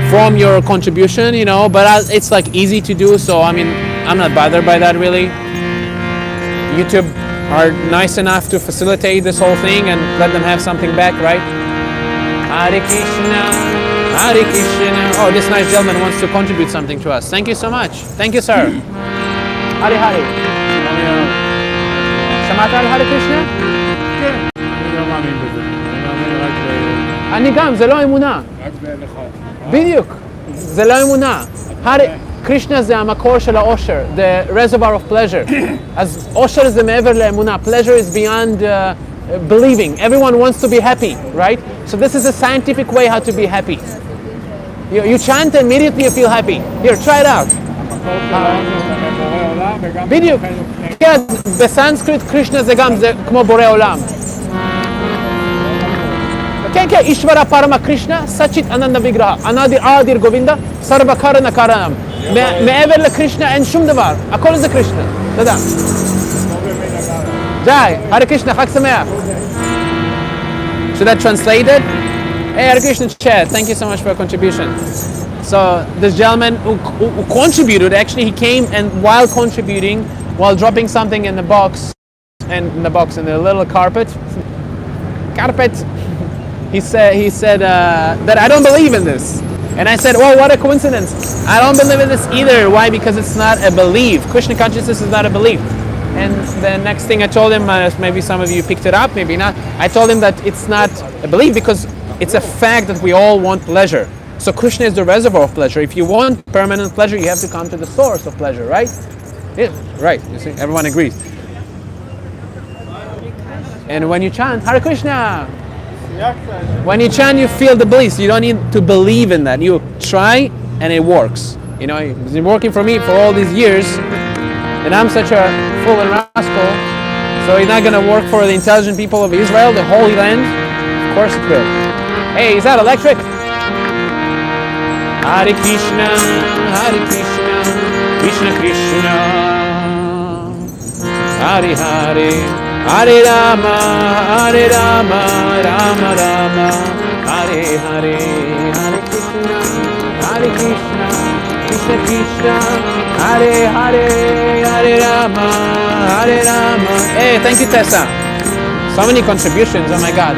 from your contribution, you know. But it's like easy to do, so I mean, I'm not bothered by that really. YouTube are nice enough to facilitate this whole thing and let them have something back, right? Hare Krishna, Hare Krishna. Oh, this nice gentleman wants to contribute something to us. Thank you so much. Thank you, sir. Hare Hare. שמעת על Hare Krishna? כן. אני לא מאמין בזה. אני מאמין רק אני גם, זה לא אמונה. רק בלך. בדיוק. זה לא אמונה. קרישנה זה המקור של האושר, the reservoir of pleasure. אז אושר זה מעבר לאמונה. Pleasure is beyond believing. Everyone wants to be happy, right? So this is a scientific way how to be happy. You chant and immediately you feel happy. Here, try it out. בדיוק. כן, בסנסקריט קרישנה זה גם, זה כמו בורא עולם. כן, כן, אישברה פרמה קרישנה, סצ'יט אננדה ויגרהה, אדיר גובינדה, סרבה קרנה קרנם. מעבר לקרישנה אין שום דבר, הכל זה קרישנה, תודה. די, הרי קרישנה, חג שמח. Should I translate it? Hey, Hare Krishna chat, thank you so much for your contribution. So this gentleman who contributed, actually he came and while contributing, while dropping something in the box, in the little carpet, he said that I don't believe in this. And I said, well, what a coincidence. I don't believe in this either. Why? Because it's not a belief. Krishna consciousness is not a belief. And the next thing I told him, maybe some of you picked it up, maybe not. I told him that it's not a belief because it's a fact that we all want pleasure. So Krishna is the reservoir of pleasure. If you want permanent pleasure, you have to come to the source of pleasure, right? Yeah, right. You see, everyone agrees. And when you chant Hare Krishna, when you chant, you feel the bliss. You don't need to believe in that. You try, and it works. You know, it's been working for me for all these years, and I'm such a fool and rascal. So it's not going to work for the intelligent people of Israel, the Holy Land. Of course it will. Hey, is that electric? Hare Krishna, Hare Krishna, Krishna Krishna, Hare Hare, Hare Rama, Hare Rama, Rama Rama, Hare Hare, Hare Krishna, Hare Krishna, Krishna Krishna, Hare Hare, Hare Rama, Hare Rama. Hey, thank you, Tessa. So many contributions, oh my God.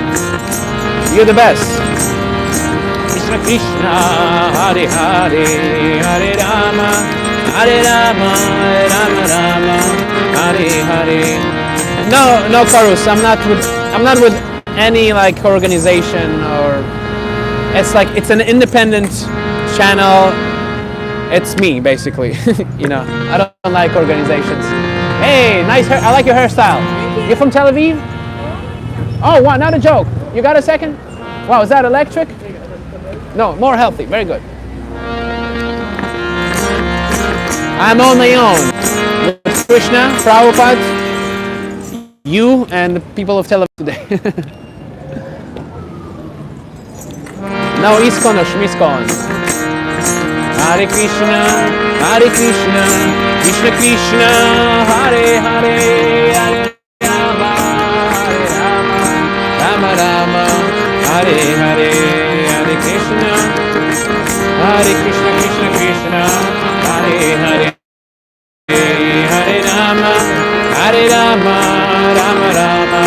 You're the best. Krishna Krishna, Hare Hare, Hare Rama, Hare Rama, Rama Rama, Hare Hare. No, Karus, I'm not with any like organization or it's an independent channel. It's me basically. You know, I don't like organizations. Hey, nice hair. I like your hairstyle. You're from Tel Aviv? Oh, wow, not a joke. You got a second? Wow, is that electric? No, more healthy. Very good. I'm on my own. With Krishna, Prabhupada, you, and the people of Tel Aviv today. No ISKCON or SHMISKCON. Hare Krishna, Hare Krishna, Krishna Krishna, Hare Hare, Hare Rama, Hare Rama, Rama Rama, Hare Hare, Hare Krishna, Hare Krishna, Krishna Krishna, Hare Hare, Hare Rama, Hare Rama, Rama Rama,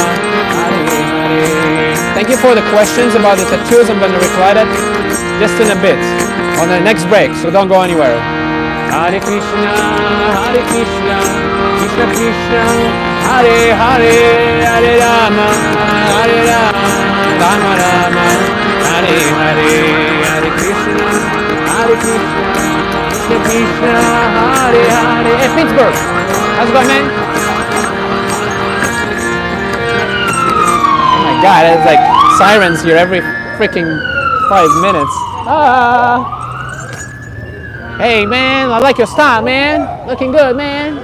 Hare Hare. Thank you for the questions about the tattoos. I'm going to reply that just in a bit on the next break, so don't go anywhere. Hare Krishna, Hare Krishna, Krishna Krishna, Hare Hare, Hare Rama, Hare Rama, Rama Rama, Hare Hare, Hare Krishna, Krishna Krishna, Hare Hare. Hey, Pittsburgh, how's it going, man? Oh my God, it's like sirens here every freaking 5 minutes. Hey, man, I like your style, man. Looking good, man.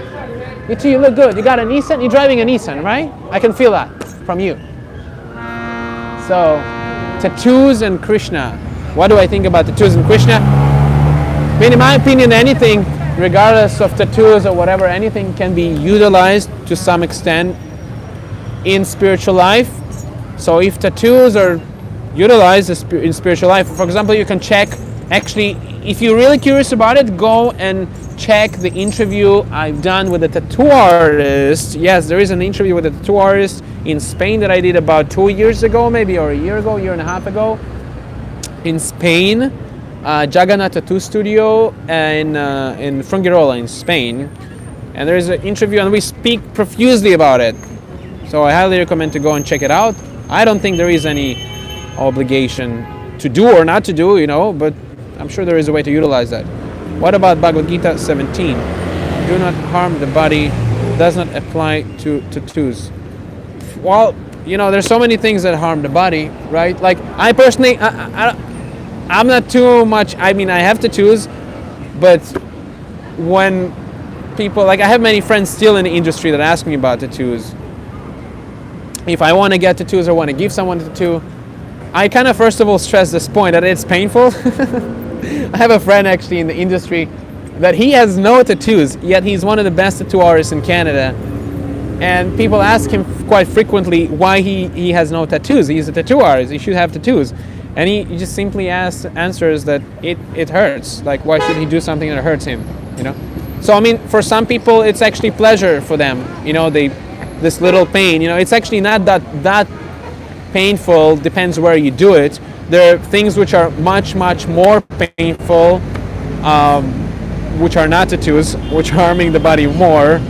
You too, you look good. You got a Nissan? You're driving a Nissan, right? I can feel that from you. So, tattoos and Krishna. What do I think about tattoos and Krishna? I mean, in my opinion, anything, regardless of tattoos or whatever, anything can be utilized to some extent in spiritual life. So if tattoos are utilized in spiritual life, for example, you can check, actually, if you're really curious about it, go and check the interview I've done with a tattoo artist. Yes, there is an interview with a tattoo artist in Spain that I did about 2 years ago, maybe, or a year and a half ago, in Spain, Jagannath Tattoo Studio in Fungirola in Spain. And there is an interview and we speak profusely about it. So I highly recommend to go and check it out. I don't think there is any obligation to do or not to do, but I'm sure there is a way to utilize that. What about Bhagavad Gita 17? Do not harm the body, does not apply to tattoos. Well, there's so many things that harm the body, right? Like I personally, I'm not too much, I have tattoos, but when people, like I have many friends still in the industry that ask me about tattoos. If I want to get tattoos or want to give someone a tattoo, I kind of first of all stress this point that it's painful. I have a friend actually in the industry that he has no tattoos, yet he's one of the best tattoo artists in Canada. And people ask him quite frequently why he has no tattoos. He's a tattoo artist, he should have tattoos. And he just simply answers that it hurts. Like, why should he do something that hurts him, So, for some people, it's actually pleasure for them, this little pain, it's actually not that painful, depends where you do it. There are things which are much, much more painful, which are not tattoos, which are harming the body more,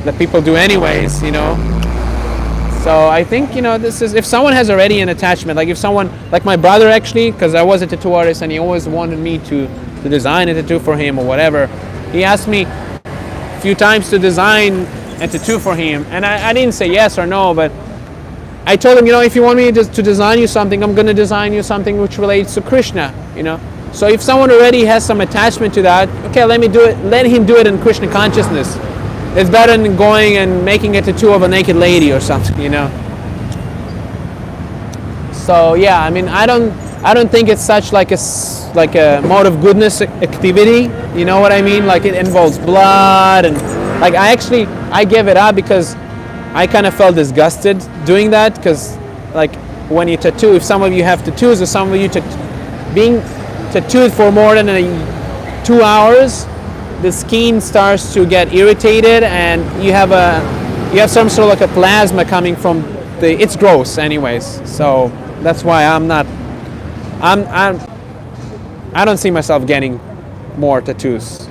that people do anyways, So I think, this is, if someone has already an attachment, like if someone, like my brother actually, because I was a tattoo artist and he always wanted me to design a tattoo for him or whatever, he asked me a few times to design a tattoo for him, and I didn't say yes or no, but I told him, if you want me to design you something, I'm going to design you something which relates to Krishna, So if someone already has some attachment to that, okay, let him do it in Krishna consciousness. It's better than going and making a tattoo of a naked lady or something, So yeah, I don't think it's such like a mode of goodness activity. You know what I mean? Like it involves blood and like I gave it up because I kind of felt disgusted doing that, because like when you tattoo, if some of you have tattoos or some of you being tattooed for more than 2 hours, the skin starts to get irritated and you have some sort of like a plasma coming from it's gross anyways. So that's why I don't see myself getting more tattoos,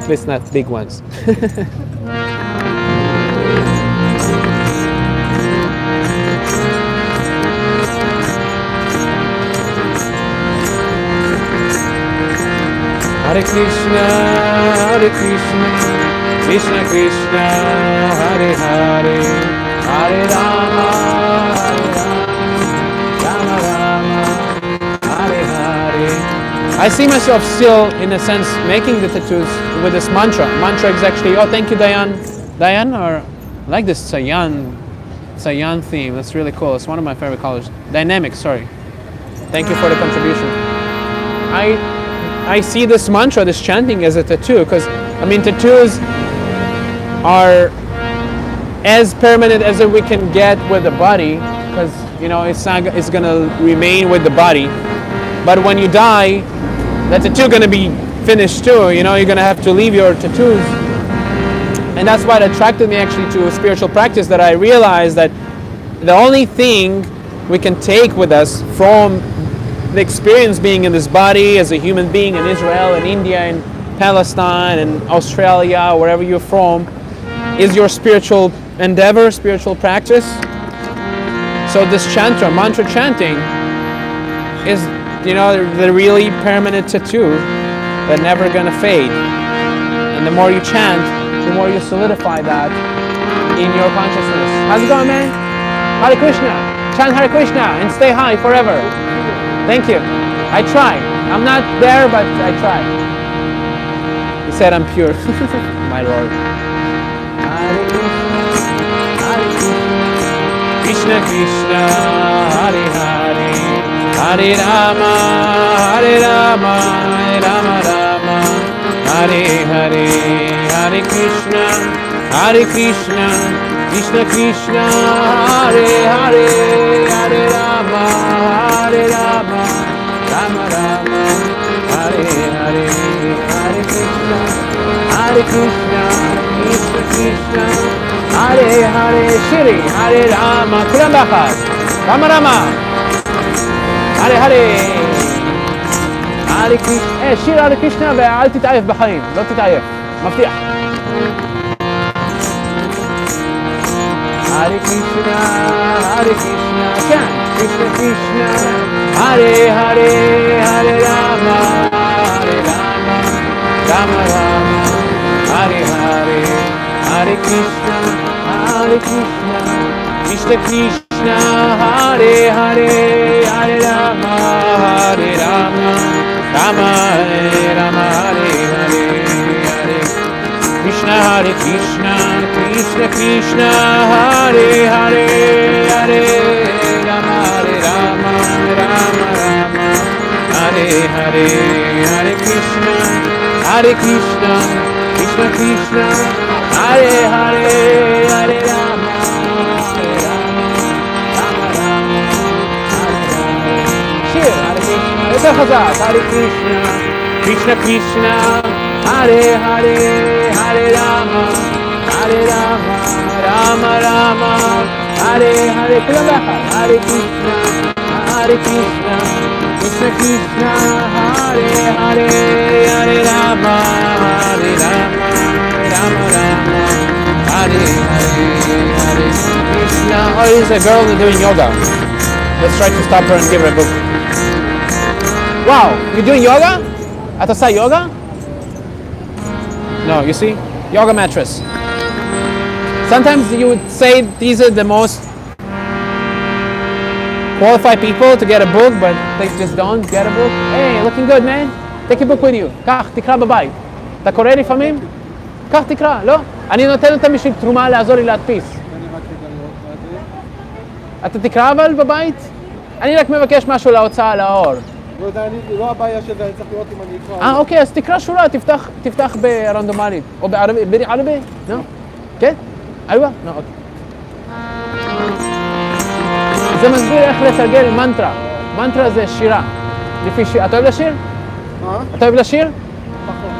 At least not big ones. Hare Krishna, Krishna Krishna, Hare Hare, Hare Rama, Rama Rama, Hare Hare. I see myself still, in a sense, making the tattoos with this mantra. Mantra is actually, thank you, Diane. Diane, or I like this Sayan theme. That's really cool. It's one of my favorite colors. Dynamic, sorry. Thank you for the contribution. I see this mantra, this chanting, as a tattoo, because tattoos are as permanent as we can get with the body, because it's gonna remain with the body. But when you die, that tattoo gonna be finished too. You're gonna have to leave your tattoos, and that's what attracted me actually to spiritual practice. That I realized that the only thing we can take with us from the experience being in this body as a human being in Israel and India and Palestine and Australia, wherever you're from, is your spiritual endeavor, spiritual practice. So this mantra chanting is, the really permanent tattoo that never gonna fade. And the more you chant, the more you solidify that in your consciousness. How's it going, man? Hare Krishna. Chant Hare Krishna and stay high forever. Thank you. I try. I'm not there, but I try. He said I'm pure. My Lord. Hare Krishna, Krishna Krishna, Hare Hare, Hare Rama, Hare Rama, Rama Rama, Hare Hare, Hare Krishna, Krishna Krishna, Hare Hare, Hare Rama, Hare Rama, Rama Rama, Hare Hare, Hare Krishna, Krishna Krishna, Hare Hare, Shiri, Hare Rama, כולם ביחד, Rama Rama, Hare Hare, Hare Krishna, שיר Hare Krishna ואל תתעייף בחיים, לא תתעייף, מבטיח. Hare Krishna, chant, Krishna Krishna, Hare Hare, Hare Rama, Hare Rama, Rama Rama, Hare Hare, Hare Krishna, Krishna Krishna, Hare Hare, Hare Rama, Hare Rama, Rama Rama, Hare Hare, Hare Krishna, Krishna Krishna, Hare Hare, Hare Rama, Hare Rama, Rama Rama, Hare Hare, Hare Krishna, Krishna Krishna, Hare Hare, Hare Rama, Hare Rama, Rama Rama, Hare Hare. שיר, Hare Krishna, יותר חזק, Hare Krishna, Krishna Krishna, Hare Hare, Hare Rama, Hare Rama, Rama Rama, Hare Hare, כולם ביחד, Hare Krishna, Krishna Krishna, Hare Hare, Hare Rama, Hare Rama, Rama Rama, Hare Hare, Hare Krishna. Oh, there's a girl doing yoga. Let's try to stop her and give her a book. Wow, you're doing yoga? את עושה yoga? No, you see? Yoga mattress. Sometimes you would say these are the most qualified people to get a book, but they just don't get a book. Hey, looking good, man. Take a book with you. קח, תקרא בבית. אתה קורא לפעמים? קח, תקרא, לא? אני נותן אותם בשביל תרומה לעזור לי להדפיס. אתה תקרא אבל בבית? אני רק מבקש משהו להוצאה לאור. לא הבעיה שזה, אני צריך לראות אם אני אקרא. אוקיי, אז תקרא שורה, תפתח ברנדומלית. או בערבי, בערבי? לא? כן? איווה? לא, אוקיי. זה מסביר איך לתרגל מנטרה. מנטרה זה שירה. לפי שיר. אתה אוהב לשיר? מה? אתה אוהב לשיר? פחות.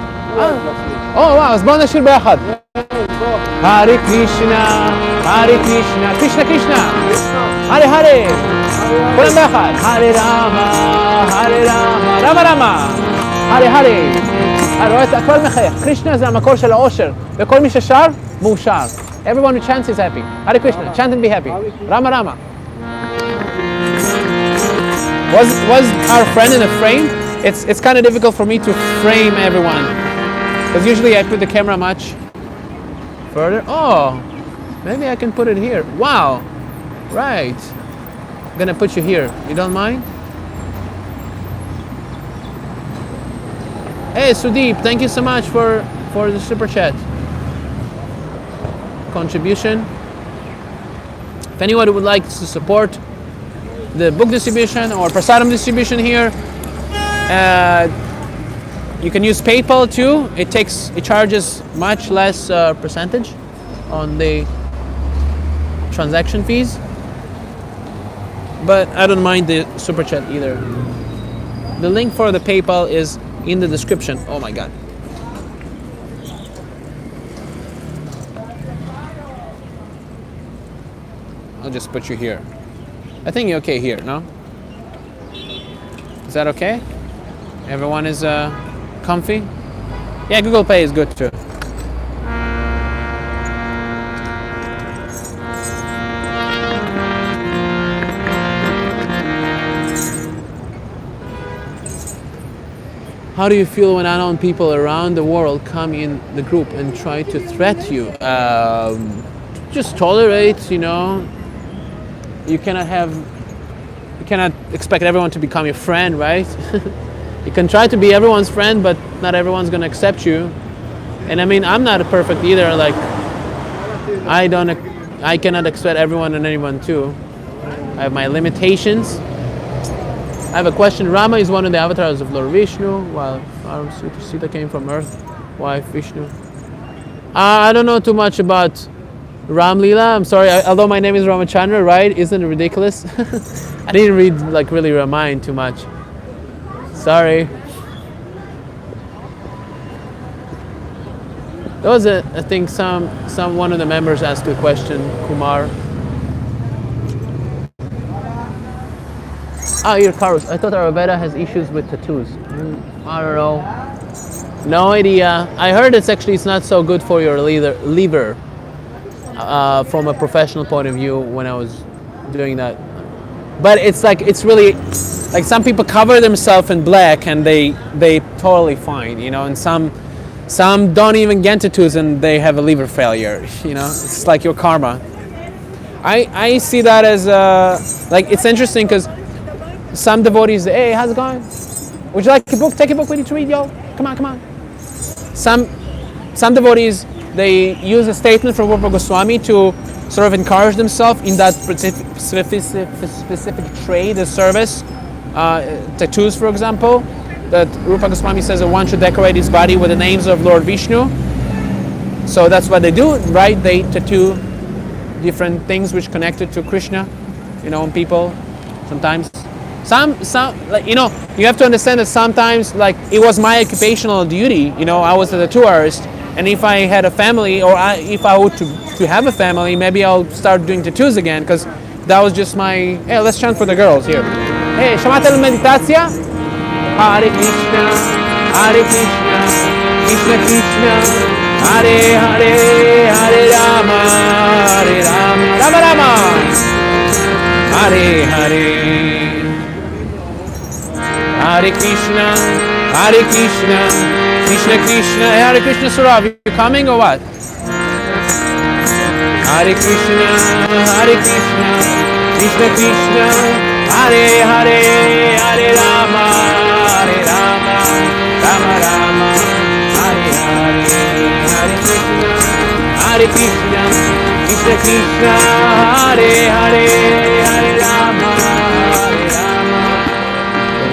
וואו, אז בואו נשיר ביחד. Hare Krishna, Hare Krishna, Krishna Krishna, Hare Hare, כולם ביחד. Hare Rama, Hare Rama, Rama Rama, Hare Hare. רואה את הכל מחייך. קרישנה זה המקור של האושר, וכל מי ששר, מאושר. Everyone who chants is happy. Hare Krishna, chant and be happy. Rama Rama. Was our friend in a frame? It's kind of difficult for me to frame everyone, because usually I put the camera much further. Oh, maybe I can put it here. Wow, right. I'm gonna put you here. You don't mind? Hey, Sudeep, thank you so much for the super chat contribution. If anyone would like to support the book distribution or prasadam distribution here, you can use PayPal too. It charges much less percentage on the transaction fees, but I don't mind the super chat either. The link for the PayPal is in the description. Oh my God. I'll just put you here. I think you're okay here, no? Is that okay? Everyone is comfy? Yeah, Google Pay is good too. how do you feel when unknown people around the world come in the group and try to threat you? Just tolerate, you know. You cannot expect everyone to become your friend, right? You can try to be everyone's friend, but not everyone's gonna accept you. And I mean, I'm not perfect either. Like, I cannot expect everyone and anyone too. I have my limitations. I have a question. Rama is one of the avatars of Lord Vishnu, while Sita came from earth. Wife Vishnu. I don't know too much about Ram Leela. I'm sorry. Although my name is Ramachandra, right? Isn't it ridiculous? I didn't read like really Ramayana too much. Sorry. There was I think one of the members asked a question, Kumar. Your Karus. I thought Ayurveda has issues with tattoos. I don't know. No idea. I heard it's not so good for your liver. From a professional point of view, when I was doing that. But it's really like some people cover themselves in black and they totally fine, you know, and some don't even get tattoos and they have a liver failure, you know. It's like your karma. I see that as like it's interesting because some devotees, hey, how's it going? Would you like a book? Take a book with you to read, yo. Come on. Some devotees, they use a statement from Rupa Goswami to sort of encourage themselves in that specific trade, the service. Tattoos, for example, that Rupa Goswami says that one should decorate his body with the names of Lord Vishnu. So that's what they do, right? They tattoo different things which connected to Krishna, you know, on people. Sometimes, some, like, you know, you have to understand that sometimes, like, it was my occupational duty. You know, I was a tattoo artist. And if I had a family, or if I were to have a family, maybe I'll start doing tattoos again, because that was just my, hey, let's chant for the girls here. Hey, שמעת על מדיטציה? Hare Krishna, Hare Krishna, Krishna Krishna, Hare Hare, Hare Rama, Hare Rama, Rama Rama, Hare Hare, Hare Krishna, Hare Krishna, Krishna Krishna. Hare Krishna Surav, you coming or what? Hare Krishna, Hare Krishna, Krishna Krishna, Hare Hare, Hare Rama, Hare Rama, Rama Rama, Hare Hare, Hare Krishna, Hare Krishna, Krishna Krishna, Hare Hare, Hare Rama, Hare Rama,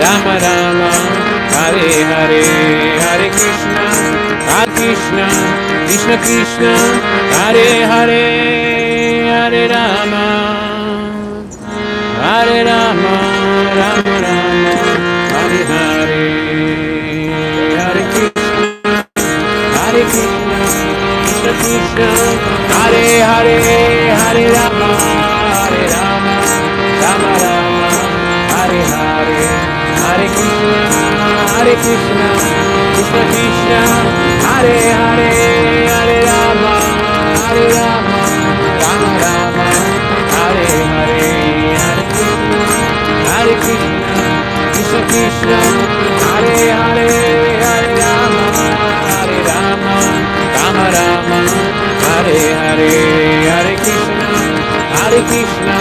Rama Rama, Hare Hare, Hare Krishna, Krishna, Krishna Krishna, Hare Hare, Hare Rama, Hare Rama, Rama Rama, Hare Hare, Hare Krishna, Hare Krishna, Krishna Krishna, Hare Hare, Hare Rama, Hare Rama, Rama Rama, Hare Hare, Hare Krishna, Hare Krishna, Krishna Krishna, Hare Hare, Hare Rama, Hare Rama, Rama Rama, Hare Hare, Hare Krishna, Hare Krishna, Krishna Krishna, Hare Hare, Hare Rama, Hare Rama, Rama Rama, Hare Hare, Hare Krishna, Hare Krishna, Krishna Krishna, Hare Hare, Hare Rama, Hare Rama, Rama Rama, Hare Hare, Hare Krishna, Hare Krishna,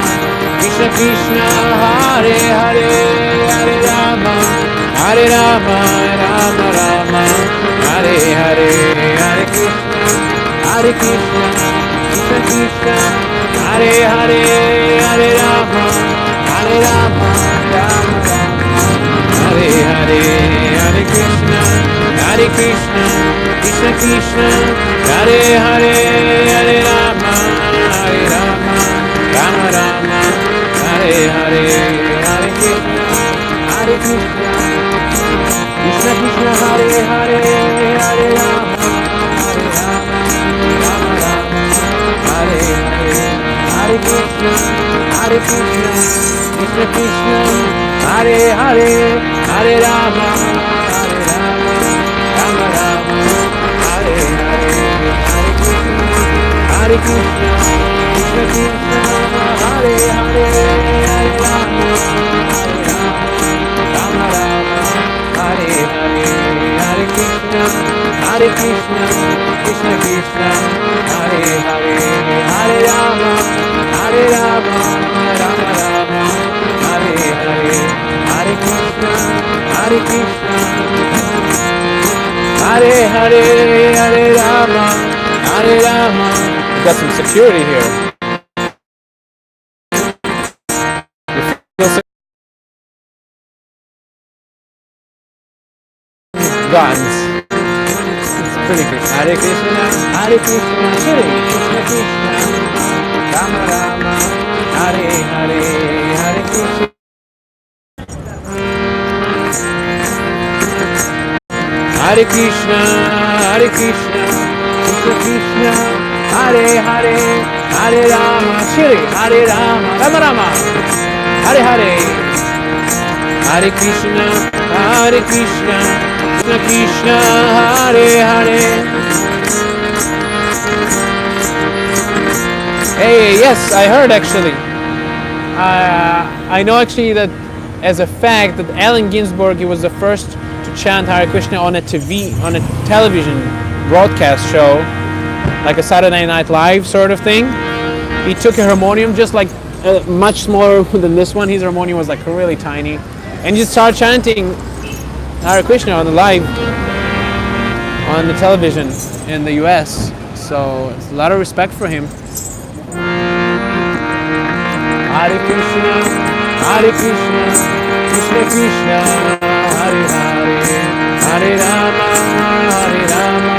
Krishna Krishna, Hare Hare, Hare Rama, Hare Rama, Rama Rama, Hare Hare, Hare Krishna, Hare Krishna, Krishna Krishna, Hare Hare, Hare Rama, Hare Rama, Rama Rama, Hare Hare, Hare Krishna, Hare Krishna, Krishna Krishna, Hare Hare, Hare Rama, Hare Rama, Rama Rama, Hare Hare, Hare Krishna, Hare Krishna, Krishna Krishna, Hare Hare, Hare Rama, Hare Rama, Rama Rama, Hare Hare, Hare Krishna, Hare Krishna, Krishna Krishna, Hare Hare, Hare Rama, Hare Rama, Rama Rama, Hare Hare. Hare Krishna, Krishna Krishna, Hare Hare, Hare Rama, Hare Rama, Rama Rama, Hare Hare, Hare Krishna, Hare Krishna, Hare Hare, Hare Rama, Hare Rama. Got some security here. Guns. It's pretty good. Hare Krishna, Hare Krishna, Hare Krishna Krishna, Rama Rama, Hare Hare, Hare Krishna. Hare Krishna, Hare Krishna, Krishna Krishna, Hare Hare, Hare Rama, Hare Hare Rama, Rama Rama, Hare Hare, Hare Krishna, Hare Krishna, Krishna Krishna, Hare Hare. Hey, yes, I heard actually. I know actually that as a fact that Allen Ginsberg, he was the first to chant Hare Krishna on a television broadcast show, like a Saturday Night Live sort of thing. He took a harmonium, just like much smaller than this one. His harmonium was like really tiny, and just started chanting Hare Krishna on the live on the television in the US. So it's a lot of respect for him. Hare Krishna, Hare Krishna, Krishna Krishna, Hare Hare, Hare Rama, Hare Rama,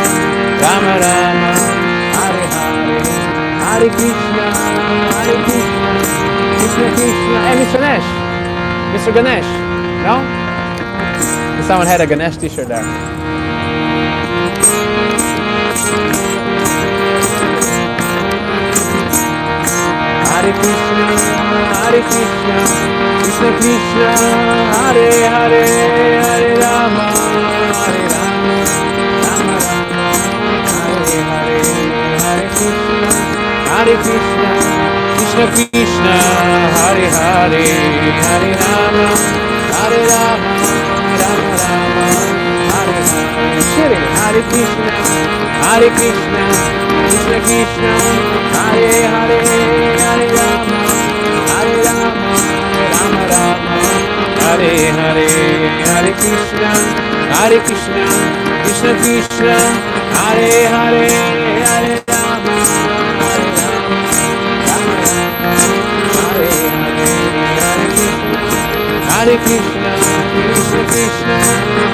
Rama Rama, Hare Hare, Hare Krishna, Hare Krishna, Krishna Krishna. Hey, Mr. Nash, Mr. Ganesh, no? Someone had a Ganesh t-shirt there. Hare Krishna, Hare Krishna, Krishna Krishna, Hare Hare, Hare Rama, Hare Rama, Rama Rama, Hare Hare, Hare Krishna, Hare Krishna, Krishna Krishna, Hare Hare, Hare Rama, Hare Rama, Rama Rama, Hare Hare. Shri Hare Krishna, Hare Krishna, Krishna Krishna, Hare Hare, Hare Rama, Hare Rama, Rama Rama, Hare Hare, Hare Krishna, Krishna Krishna, Hare Hare, Hare Rama, Hare Rama, Rama Rama, Hare Hare, Hare Krishna, Krishna Krishna,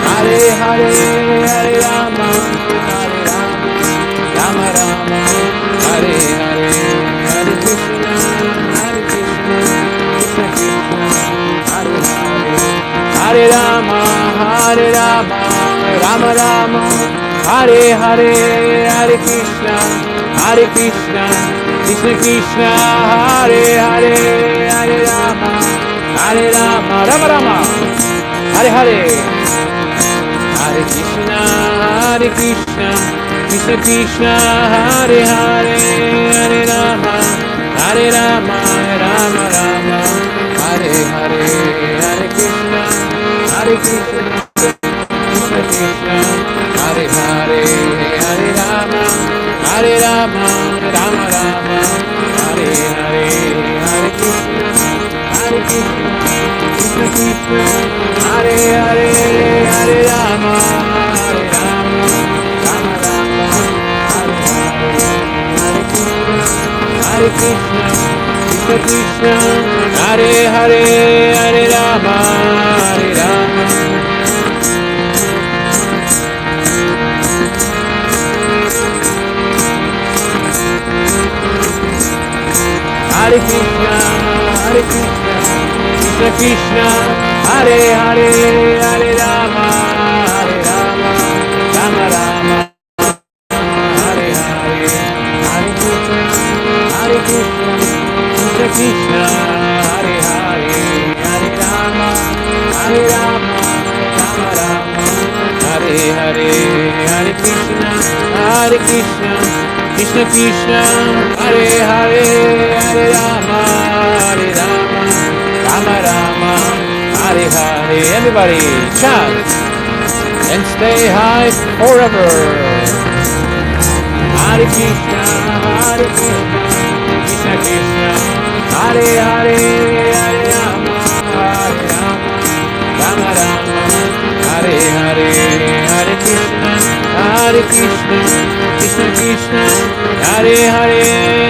Hare Hare, Hare Rama, Hare Rama, Rama Rama, Hare Hare, Hare Krishna, Krishna Krishna, Hare Hare, Hare Rama, Hare Rama, Rama Rama, Hare Hare, Hare Krishna, Krishna Krishna, Hare Hare, Hare Rama, Rama Rama, Hare Hare, Hare Krishna, Krishna Krishna, Hare Hare, Hare Rama, Rama Rama, Hare Hare, Hare Krishna, Krishna Krishna, Hare Hare, Hare Rama, Rama Rama, Hare Hare, Hare Krishna, Krishna Krishna, Hare Hare, Hare Rama, Rama Rama, Hare Hare, Hare Krishna, Krishna Krishna, Hare Hare, Hare Rama, Rama. Hare Krishna, Krishna Krishna, Hare Hare, Hare Rama, Rama Rama, Hare Hare, Hare Krishna, Krishna Krishna, Hare Hare, Hare Rama, Rama Rama, Hare Hare, Hare Krishna, Krishna Krishna, Hare Hare, Hare Rama, Rama Rama, Hare Hare. Everybody chant. and stay high forever. Hare Krishna, Hare Krishna, Krishna Krishna, Hare Hare, Hare Rama, Hare Rama, Rama Rama, Hare Hare, Hare Krishna, Krishna Krishna, Hare Hare,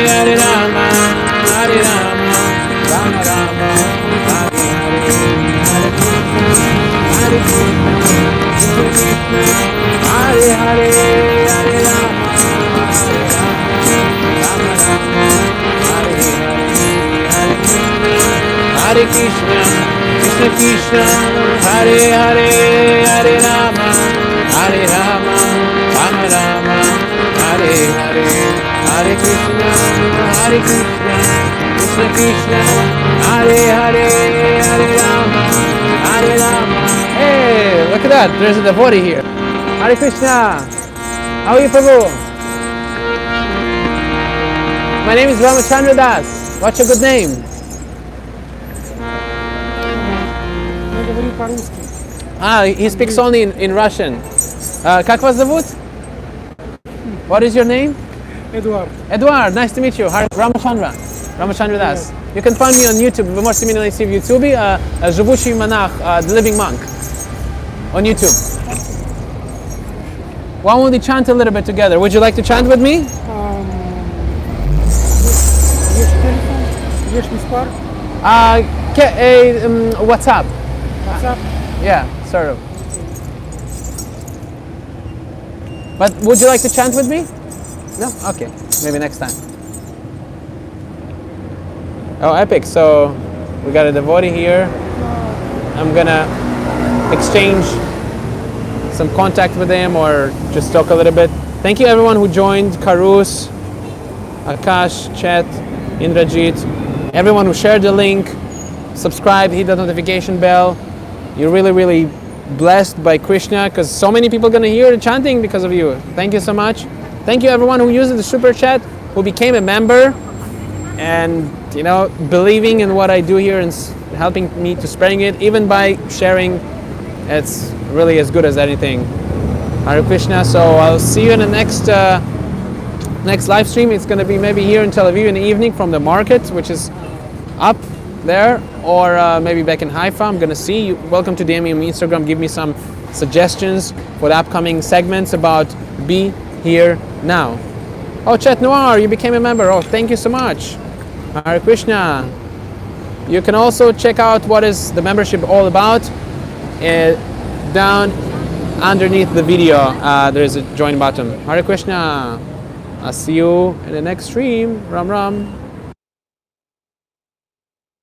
Hare Rama, Hare Rama, Rama Rama, Hare Hare, Hare Krishna, Krishna Krishna, Hare Hare, Hare Rama, Hare Rama, Rama Rama, Hare Hare, Hare Krishna, Krishna Krishna, Hare Hare, Hare Rama, Hare Rama, Rama Rama, Hare Hare, Hare Krishna, Krishna Krishna, Hare Hare, Hare Rama, Hare Rama. Hey, look at that! There's a devotee here. Hare Krishna. How are you, Prabhu? My name is Ramachandra Das. What's your good name? He speaks only in Russian. Как вас зовут? What is your name? Eduard. Eduard, nice to meet you. Ramachandra. Ramachandra Das. You can find me on YouTube. Вы можете меня найти в YouTube. Живущий монах, the living monk. On YouTube. Why won't we chant a little bit together? Would you like to chant with me? WhatsApp. WhatsApp? Yeah, sort of. But would you like to chant with me? No? Okay, maybe next time. Oh, epic. So we got a devotee here. I'm gonna exchange some contact with him or just talk a little bit. Thank you everyone who joined, Karus, Akash, Chet, Indrajit, everyone who shared the link, subscribed, hit the notification bell. You're really, really blessed by Krishna because so many people are going to hear the chanting because of you. Thank you so much. Thank you everyone who used the super chat, who became a member and believing in what I do here and helping me to spreading it, even by sharing. It's really as good as anything. Hare Krishna. So I'll see you in the next live stream. It's going to be maybe here in Tel Aviv in the evening from the market, which is up there, or maybe back in Haifa. I'm going to see you. Welcome to DM me on Instagram. Give me some suggestions for the upcoming segments about Be Here Now. Oh, Chet Noir, you became a member. Oh, thank you so much. Hare Krishna. You can also check out what is the membership all about. Down underneath the video, there is a join button. Hare Krishna. I'll see you in the next stream. Ram Ram.